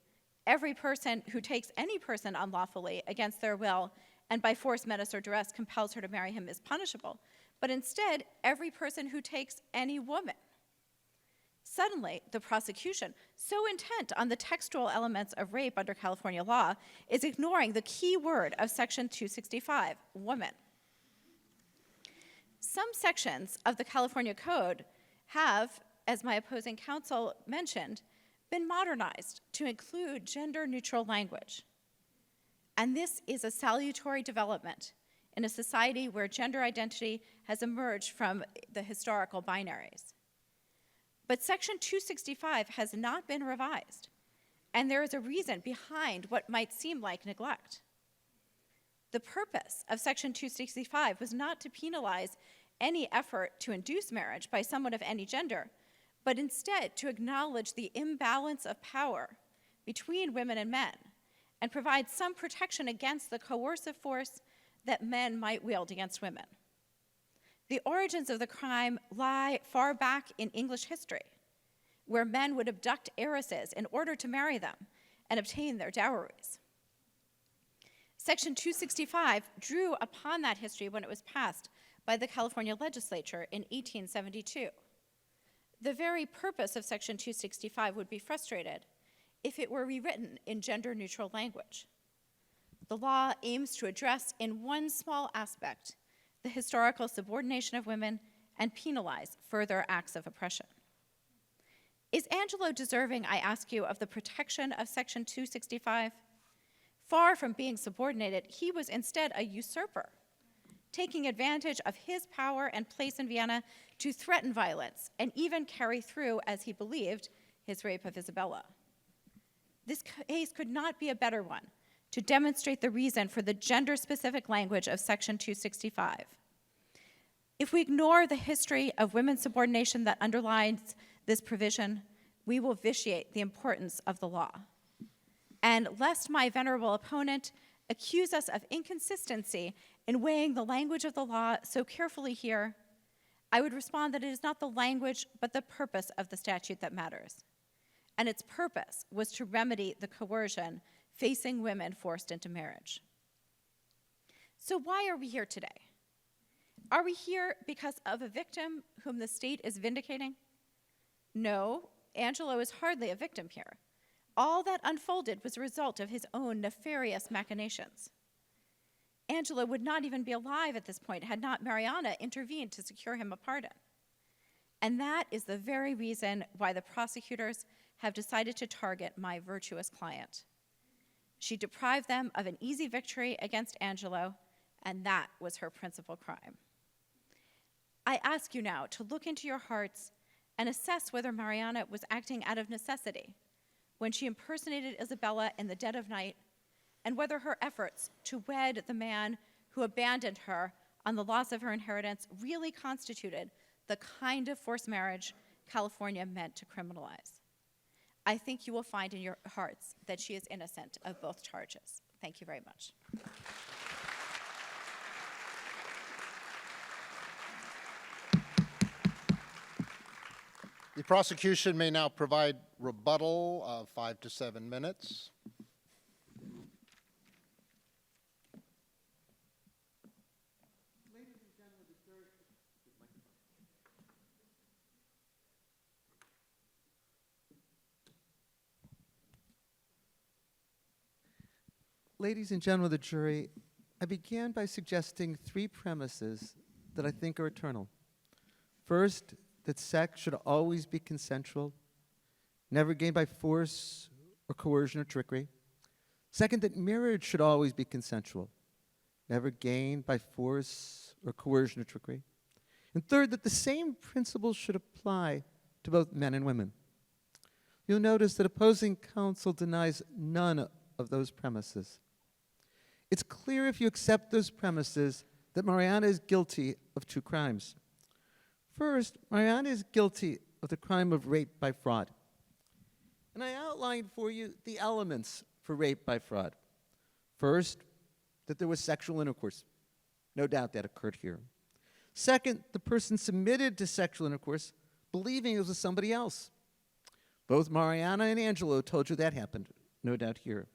every person who takes any person unlawfully against their will and by force, menace, or duress compels her to marry him is punishable, but instead, every person who takes any woman. Suddenly, the prosecution, so intent on the textual elements of rape under California law, is ignoring the key word of Section 265, woman. Some sections of the California Code have, as my opposing counsel mentioned, been modernized to include gender-neutral language. And this is a salutary development in a society where gender identity has emerged from the historical binaries. But Section 265 has not been revised, and there is a reason behind what might seem like neglect. The purpose of Section 265 was not to penalize any effort to induce marriage by someone of any gender, but instead to acknowledge the imbalance of power between women and men and provide some protection against the coercive force that men might wield against women. The origins of the crime lie far back in English history, where men would abduct heiresses in order to marry them and obtain their dowries. Section 265 drew upon that history when it was passed by the California legislature in 1872. The very purpose of Section 265 would be frustrated if it were rewritten in gender-neutral language. The law aims to address in one small aspect the historical subordination of women and penalize further acts of oppression. Is Angelo deserving, I ask you, of the protection of Section 265? Far from being subordinated, he was instead a usurper, taking advantage of his power and place in Vienna to threaten violence and even carry through, as he believed, his rape of Isabella. This case could not be a better one to demonstrate the reason for the gender-specific language of Section 265. If we ignore the history of women's subordination that underlies this provision, we will vitiate the importance of the law. And lest my venerable opponent accuse us of inconsistency in weighing the language of the law so carefully here, I would respond that it is not the language but the purpose of the statute that matters. And its purpose was to remedy the coercion facing women forced into marriage. So why are we here today? Are we here because of a victim whom the state is vindicating? No, Angelo is hardly a victim here. All that unfolded was a result of his own nefarious machinations. Angelo would not even be alive at this point had not Mariana intervened to secure him a pardon. And that is the very reason why the prosecutors have decided to target my virtuous client. She deprived them of an easy victory against Angelo, and that was her principal crime. I ask you now to look into your hearts and assess whether Mariana was acting out of necessity when she impersonated Isabella in the dead of night, and whether her efforts to wed the man who abandoned her on the loss of her inheritance really constituted the kind of forced marriage California meant to criminalize. I think you will find in your hearts that she is innocent of both charges. Thank you very much. The prosecution may now provide rebuttal of 5 to 7 minutes. Ladies and gentlemen of the jury, I began by suggesting 3 premises that I think are eternal. First, that sex should always be consensual, never gained by force or coercion or trickery. Second, that marriage should always be consensual, never gained by force or coercion or trickery. And third, that the same principles should apply to both men and women. You'll notice that opposing counsel denies none of those premises. It's clear if you accept those premises that Mariana is guilty of 2 crimes. First, Mariana is guilty of the crime of rape by fraud. And I outlined for you the elements for rape by fraud. First, that there was sexual intercourse. No doubt that occurred here. Second, the person submitted to sexual intercourse believing it was with somebody else. Both Mariana and Angelo told you that happened. No doubt here.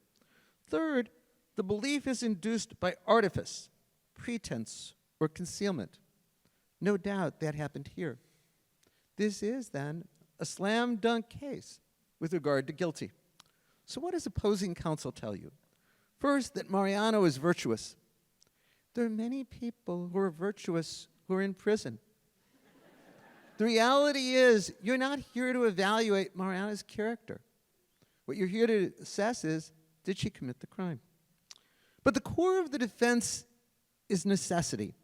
Third, the belief is induced by artifice, pretense, or concealment. No doubt that happened here. This is, then, a slam dunk case with regard to guilty. So what does opposing counsel tell you? First, that Mariano is virtuous. There are many people who are virtuous who are in prison. The reality is, you're not here to evaluate Mariana's character. What you're here to assess is, did she commit the crime? But the core of the defense is necessity.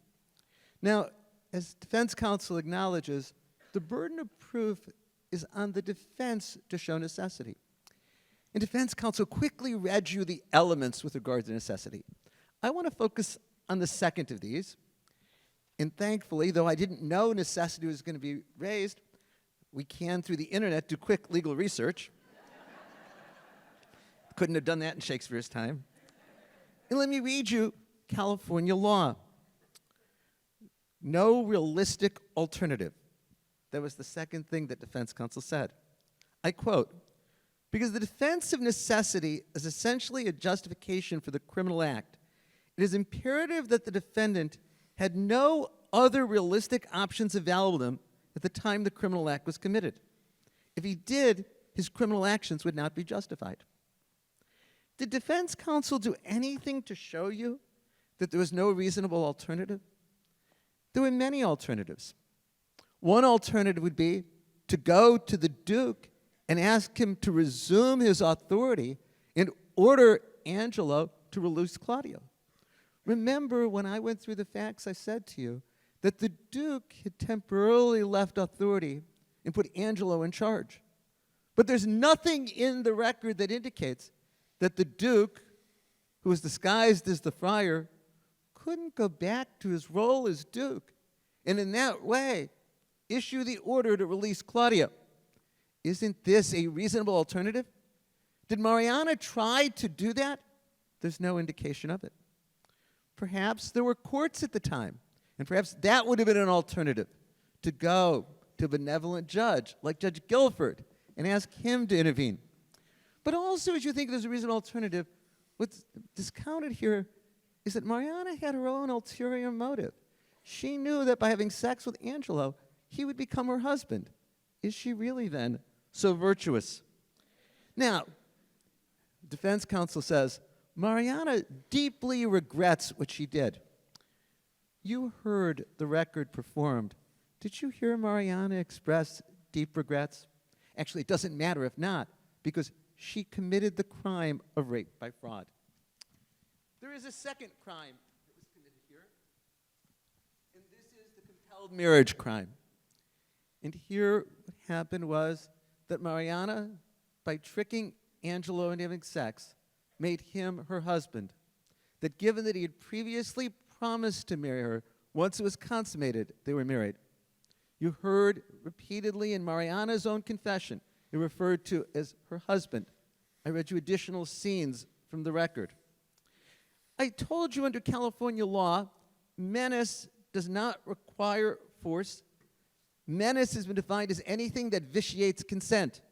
Now, as defense counsel acknowledges, the burden of proof is on the defense to show necessity. And defense counsel quickly read you the elements with regard to necessity. I want to focus on the second of these. And thankfully, though I didn't know necessity was going to be raised, we can, through the internet, do quick legal research. Couldn't have done that in Shakespeare's time. And let me read you California law. No realistic alternative. That was the second thing that defense counsel said. I quote, because the defense of necessity is essentially a justification for the criminal act, it is imperative that the defendant had no other realistic options available to him at the time the criminal act was committed. If he did, his criminal actions would not be justified. Did defense counsel do anything to show you that there was no reasonable alternative? There were many alternatives. One alternative would be to go to the Duke and ask him to resume his authority and order Angelo to release Claudio. Remember, when I went through the facts, I said to you that the Duke had temporarily left authority and put Angelo in charge. But there's nothing in the record that indicates that the Duke, who was disguised as the friar, couldn't go back to his role as Duke and in that way issue the order to release Claudio. Isn't this a reasonable alternative? Did Mariana try to do that? There's no indication of it. Perhaps there were courts at the time, and perhaps that would have been an alternative, to go to a benevolent judge like Judge Guilford and ask him to intervene. But also, as you think there's a reasonable alternative, what's discounted here is that Mariana had her own ulterior motive. She knew that by having sex with Angelo, he would become her husband. Is she really then so virtuous? Now, defense counsel says, Mariana deeply regrets what she did. You heard the record performed. Did you hear Mariana express deep regrets? Actually, it doesn't matter if not, because she committed the crime of rape by fraud. There is a second crime that was committed here, and this is the compelled marriage crime. And here what happened was that Mariana, by tricking Angelo into having sex, made him her husband. That given that he had previously promised to marry her, once it was consummated, they were married. You heard repeatedly in Mariana's own confession, it referred to as her husband. I read you additional scenes from the record. I told you under California law, menace does not require force. Menace has been defined as anything that vitiates consent.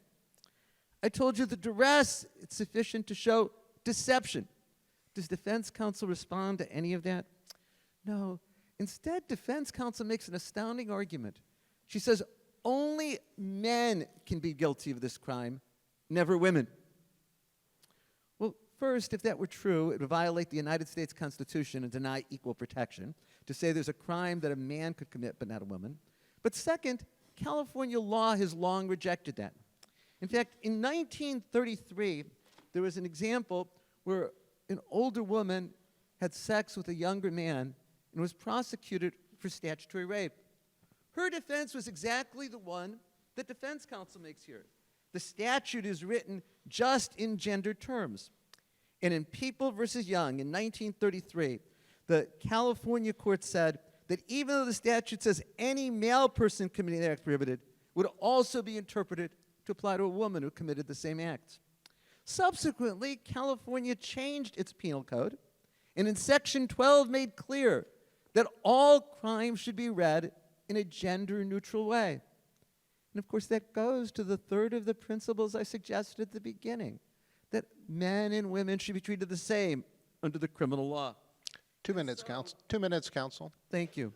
I told you the duress, it's sufficient to show deception. Does defense counsel respond to any of that? No. Instead, defense counsel makes an astounding argument. She says, only men can be guilty of this crime, never women. Well, first, if that were true, it would violate the United States Constitution and deny equal protection to say there's a crime that a man could commit but not a woman. But second, California law has long rejected that. In fact, in 1933, there was an example where an older woman had sex with a younger man and was prosecuted for statutory rape. Her defense was exactly the one that defense counsel makes here. The statute is written just in gender terms. And in People versus Young in 1933, the California court said that even though the statute says any male person committing the act prohibited would also be interpreted to apply to a woman who committed the same act. Subsequently, California changed its penal code, and in Section 12 made clear that all crimes should be read in a gender-neutral way. And of course, that goes to the third of the principles I suggested at the beginning, that men and women should be treated the same under the criminal law. 2 minutes, counsel. 2 minutes, counsel. Thank you.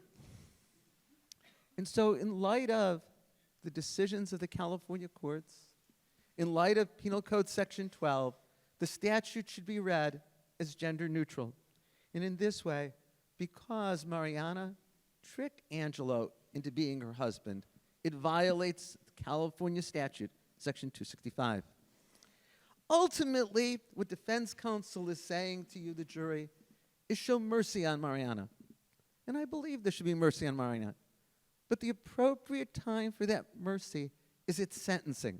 And so in light of the decisions of the California courts, in light of Penal Code Section 12, the statute should be read as gender neutral. And in this way, because Mariana tricked Angelo into being her husband, it violates the California statute, Section 265. Ultimately, what defense counsel is saying to you, the jury, is show mercy on Mariana. And I believe there should be mercy on Mariana. But the appropriate time for that mercy is its sentencing.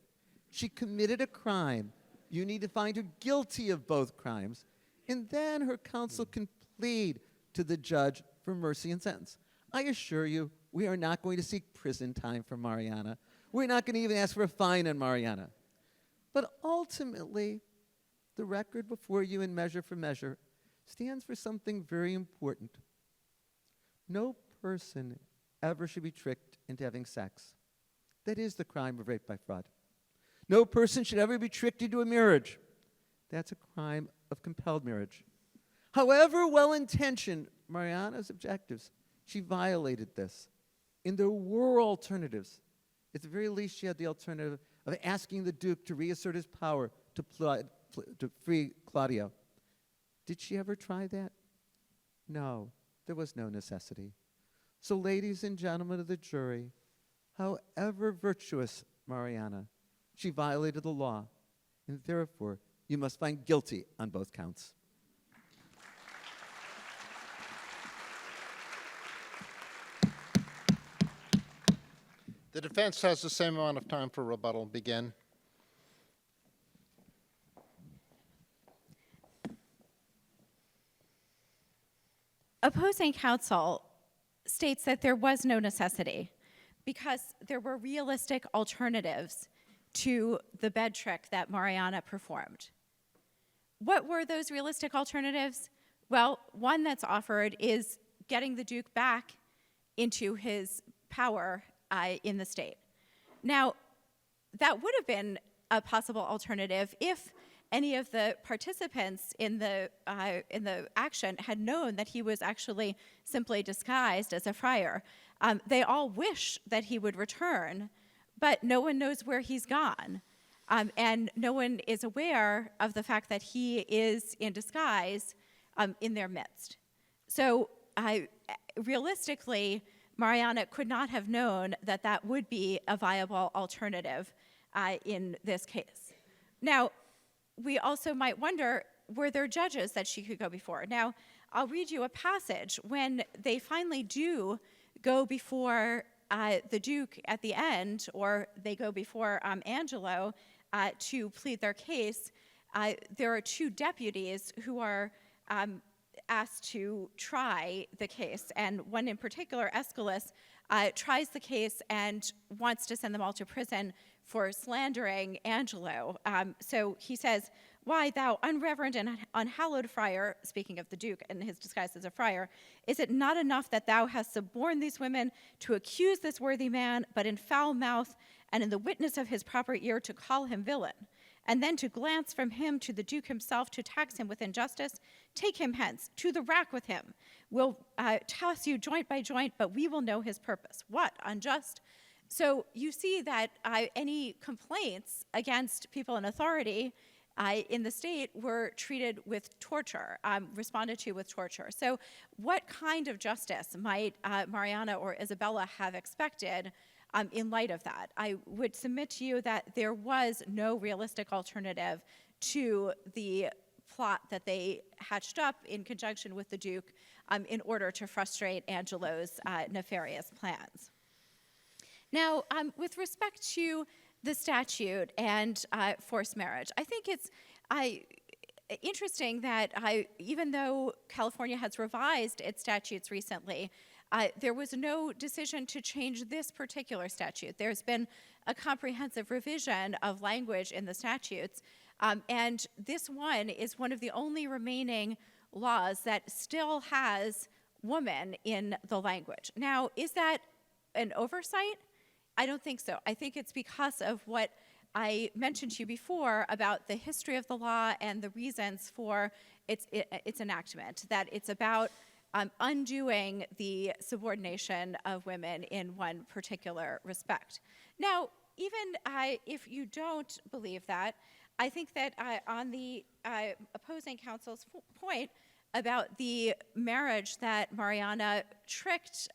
She committed a crime. You need to find her guilty of both crimes. And then her counsel can plead to the judge for mercy and sentence. I assure you, we are not going to seek prison time for Mariana. We're not going to even ask for a fine on Mariana. But ultimately, the record before you in Measure for Measure stands for something very important. No person ever should be tricked into having sex. That is the crime of rape by fraud. No person should ever be tricked into a marriage. That's a crime of compelled marriage. However well-intentioned Mariana's objectives, she violated this. And there were alternatives. At the very least, she had the alternative of asking the Duke to reassert his power to free Claudio. Did she ever try that? No, there was no necessity. So, ladies and gentlemen of the jury, however virtuous Mariana, she violated the law, and therefore you must find guilty on both counts. The defense has the same amount of time for rebuttal. Begin. Opposing counsel states that there was no necessity because there were realistic alternatives to the bed trick that Mariana performed. What were those realistic alternatives? Well, one that's offered is getting the Duke back into his power in the state. Now, that would have been a possible alternative if any of the participants in the action had known that he was actually simply disguised as a friar. They all wish that he would return, but no one knows where he's gone. And no one is aware of the fact that he is in disguise in their midst. So realistically, Mariana could not have known that that would be a viable alternative in this case. Now, we also might wonder, were there judges that she could go before? Now, I'll read you a passage. When they finally do go before the Duke at the end, or they go before Angelo to plead their case, there are two deputies who are asked to try the case, and one in particular, Aeschylus, tries the case and wants to send them all to prison for slandering Angelo. So he says, "Why, thou unreverend and unhallowed friar," speaking of the Duke and his disguise as a friar, "is it not enough that thou hast suborned these women to accuse this worthy man, but in foul mouth and in the witness of his proper ear to call him villain? And then to glance from him to the Duke himself to tax him with injustice? Take him hence, to the rack with him. We'll toss you joint by joint, but we will know his purpose." What, unjust? So you see that any complaints against people in authority in the state were treated with torture, responded to with torture. So what kind of justice might Mariana or Isabella have expected in light of that? I would submit to you that there was no realistic alternative to the plot that they hatched up in conjunction with the Duke in order to frustrate Angelo's nefarious plans. Now, with respect to the statute and forced marriage, I think it's interesting that even though California has revised its statutes recently, there was no decision to change this particular statute. There's been a comprehensive revision of language in the statutes, and this one is one of the only remaining laws that still has woman in the language. Now, is that an oversight? I don't think so. I think it's because of what I mentioned to you before about the history of the law and the reasons for its enactment, that it's about undoing the subordination of women in one particular respect. Now, even if you don't believe that, I think that on the opposing counsel's point about the marriage that Mariana tricked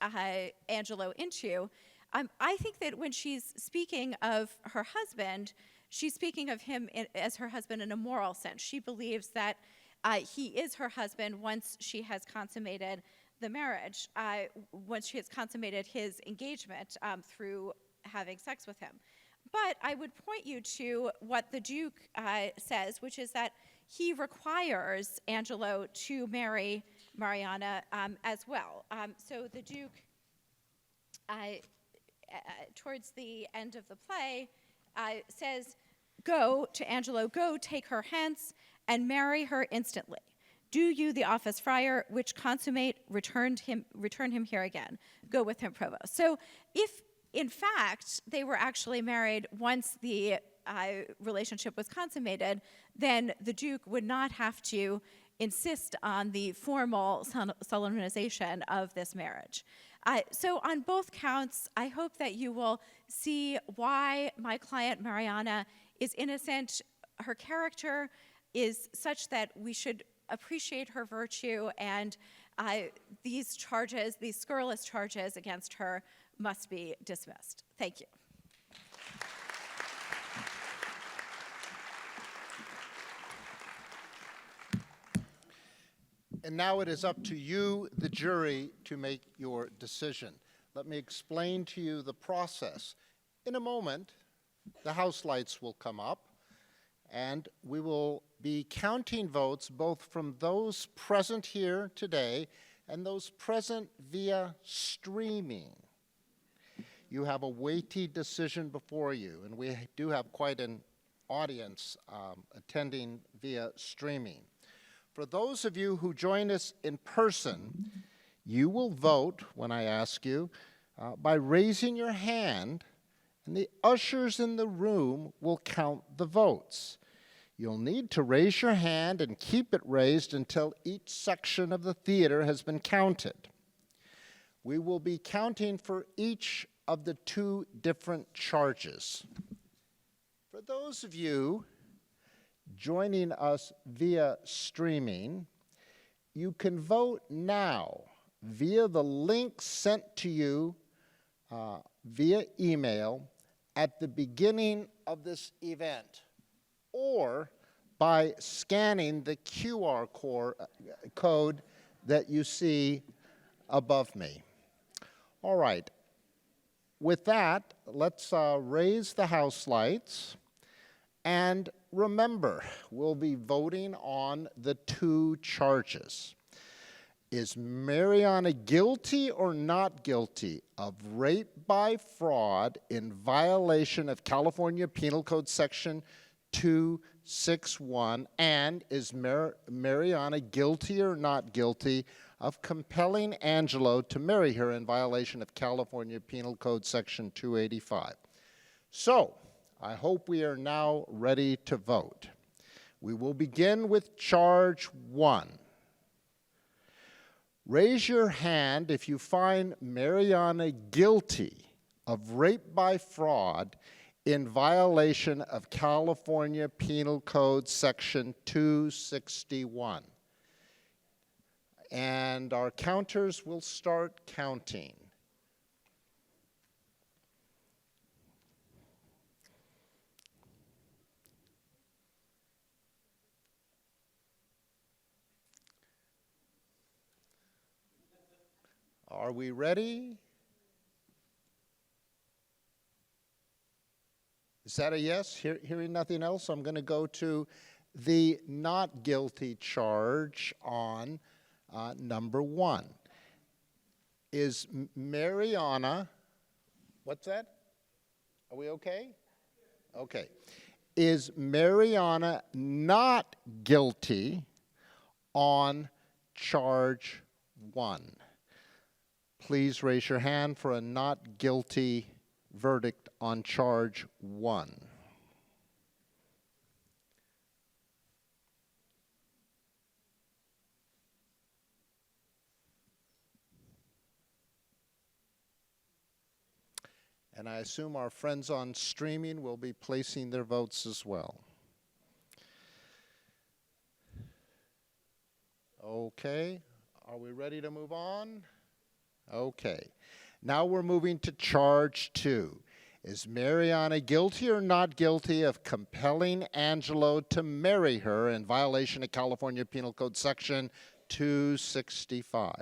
Angelo into, I think that when she's speaking of her husband, she's speaking of him as her husband in a moral sense. She believes that he is her husband once she has consummated the marriage, once she has consummated his engagement through having sex with him. But I would point you to what the Duke says, which is that he requires Angelo to marry Mariana as well. So the Duke, towards the end of the play, says, "Go to Angelo, go take her hence, and marry her instantly. Do you the office friar, which consummate, return him here again. Go with him, provost." So if, in fact, they were actually married once the relationship was consummated, then the Duke would not have to insist on the formal solemnization of this marriage. So on both counts, I hope that you will see why my client Mariana is innocent. Her character is such that we should appreciate her virtue, and these charges, these scurrilous charges against her, must be dismissed. Thank you. And now it is up to you, the jury, to make your decision. Let me explain to you the process. In a moment, the house lights will come up, and we will be counting votes both from those present here today and those present via streaming. You have a weighty decision before you, and we do have quite an audience attending via streaming. For those of you who join us in person, you will vote, when I ask you, by raising your hand, and the ushers in the room will count the votes. You'll need to raise your hand and keep it raised until each section of the theater has been counted. We will be counting for each of the two different charges. For those of you joining us via streaming, you can vote now via the link sent to you via email at the beginning of this event, or by scanning the QR code that you see above me. All right. With that, let's raise the house lights. And remember, we'll be voting on the two charges. Is Mariana guilty or not guilty of rape by fraud in violation of California Penal Code Section 261? And is Mariana guilty or not guilty of compelling Angelo to marry her in violation of California Penal Code Section 285? So, I hope we are now ready to vote. We will begin with charge 1. Raise your hand if you find Mariana guilty of rape by fraud in violation of California Penal Code Section 261. And our counters will start counting. Are we ready? Is that a yes? Hearing nothing else, I'm going to go to the not guilty charge on number 1. Is Mariana, what's that? Are we okay? Okay. Is Mariana not guilty on charge 1? Please raise your hand for a not guilty verdict on charge 1. And I assume our friends on streaming will be placing their votes as well. Okay, are we ready to move on? Okay, now we're moving to charge 2. Is Mariana guilty or not guilty of compelling Angelo to marry her in violation of California Penal Code Section 265?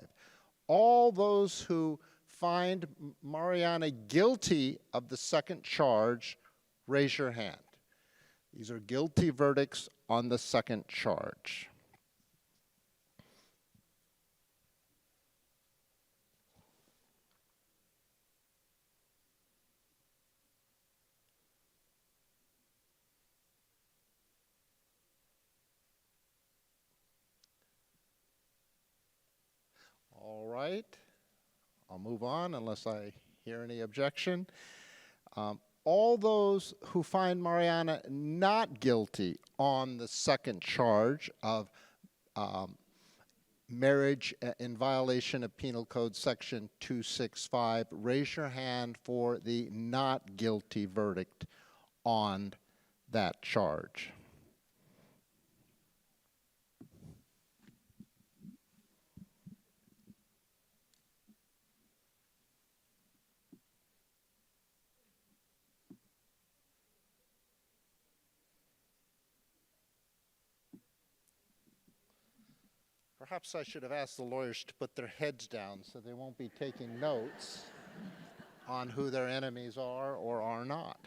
All those who find Mariana guilty of the second charge, raise your hand. These are guilty verdicts on the second charge. All right, I'll move on unless I hear any objection. All those who find Mariana not guilty on the second charge of marriage in violation of Penal Code Section 265, raise your hand for the not guilty verdict on that charge. Perhaps I should have asked the lawyers to put their heads down so they won't be taking notes on who their enemies are or are not.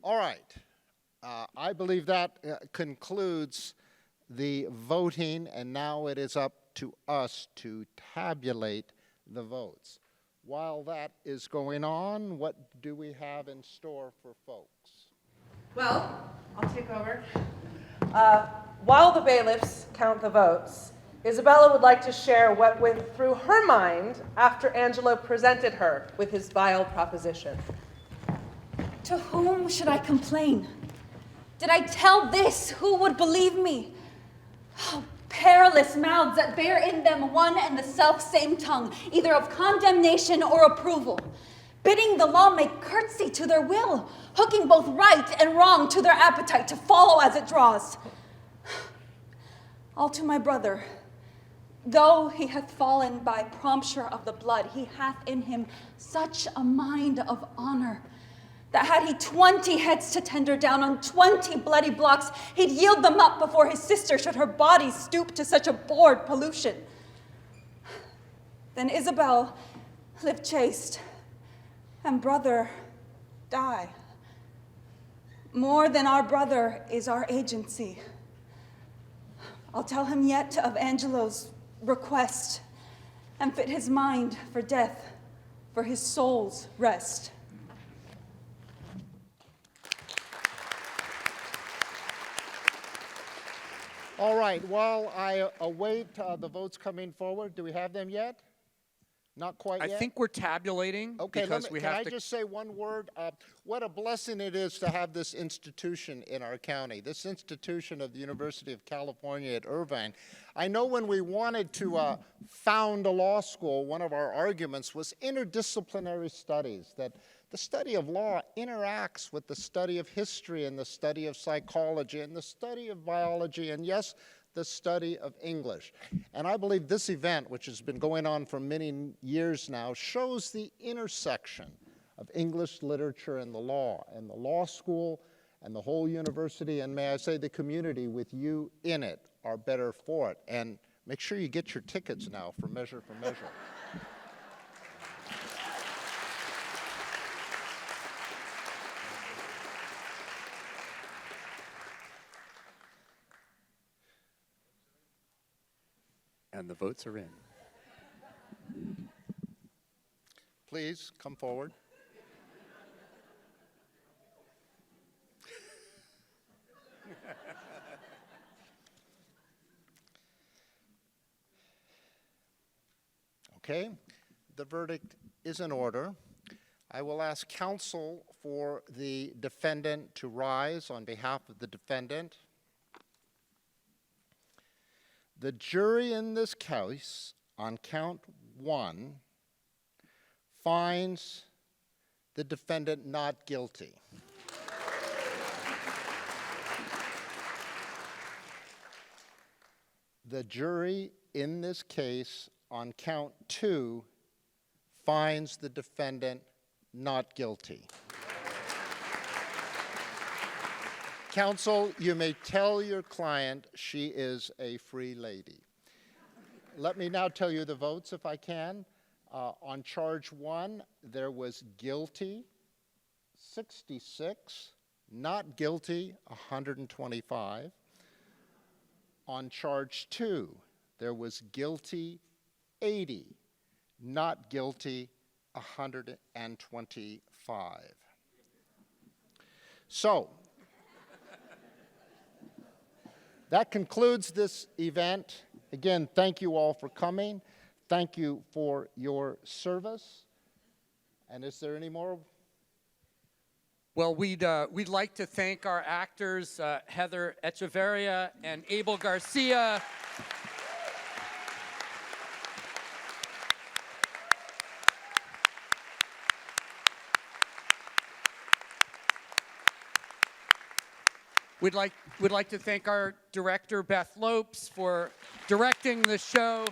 All right. I believe that concludes the voting, and now it is up to us to tabulate the votes. While that is going on, what do we have in store for folks? Well, I'll take over. While the bailiffs count the votes, Isabella would like to share what went through her mind after Angelo presented her with his vile proposition. To whom should I complain? Did I tell this, who would believe me? Oh, perilous mouths that bear in them one and the self-same tongue, either of condemnation or approval, bidding the law make curtsy to their will, hooking both right and wrong to their appetite to follow as it draws. All to my brother, though he hath fallen by prompture of the blood, he hath in him such a mind of honor, that had he 20 heads to tender down on 20 bloody blocks, he'd yield them up before his sister should her body stoop to such abhorred pollution. Then Isabel live chaste, and brother die. More than our brother is our agency. I'll tell him yet of Angelo's request, and fit his mind for death, for his soul's rest. All right, while I await the votes coming forward, do we have them yet? Not quite yet? I think we're tabulating Okay, because we have can to. I just say one word? What a blessing it is to have this institution in our county, this institution of the University of California at Irvine. I know when we wanted to found a law school, one of our arguments was interdisciplinary studies, that the study of law interacts with the study of history and the study of psychology and the study of biology and, yes, the study of English. And I believe this event, which has been going on for many years now, shows the intersection of English literature and the law school and the whole university, and may I say the community with you in it are better for it. And make sure you get your tickets now for Measure for Measure. And the votes are in. Please come forward. Okay, the verdict is in order. I will ask counsel for the defendant to rise on behalf of the defendant. The jury in this case, on count 1, finds the defendant not guilty. The jury in this case on count 2 finds the defendant not guilty. Counsel, you may tell your client she is a free lady. Let me now tell you the votes if I can. On charge 1, there was guilty, 66, not guilty, 125. On charge 2, there was guilty, 80, not guilty, 125. So, that concludes this event. Again, thank you all for coming. Thank you for your service. And is there any more? Well, we'd like to thank our actors, Heather Echeverria and Abel Garcia. We'd like to thank our director, Beth Lopes, for directing the show.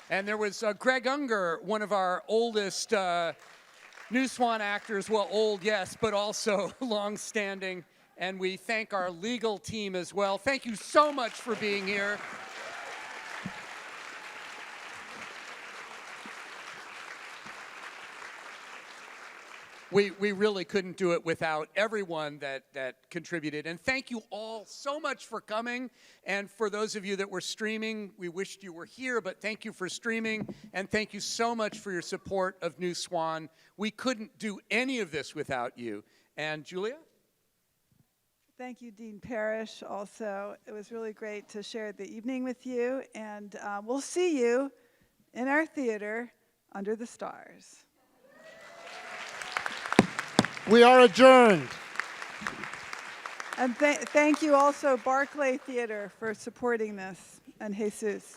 And there was Greg Ungar, one of our oldest New Swan actors. Well, old, yes, but also long-standing. And we thank our legal team as well. Thank you so much for being here. We really couldn't do it without everyone that contributed. And thank you all so much for coming. And for those of you that were streaming, we wished you were here, but thank you for streaming. And thank you so much for your support of New Swan. We couldn't do any of this without you. And Julia? Thank you, Dean Parrish, also. It was really great to share the evening with you. And we'll see you in our theater under the stars. We are adjourned. And thank you also, Barclay Theater, for supporting this, and Jesus.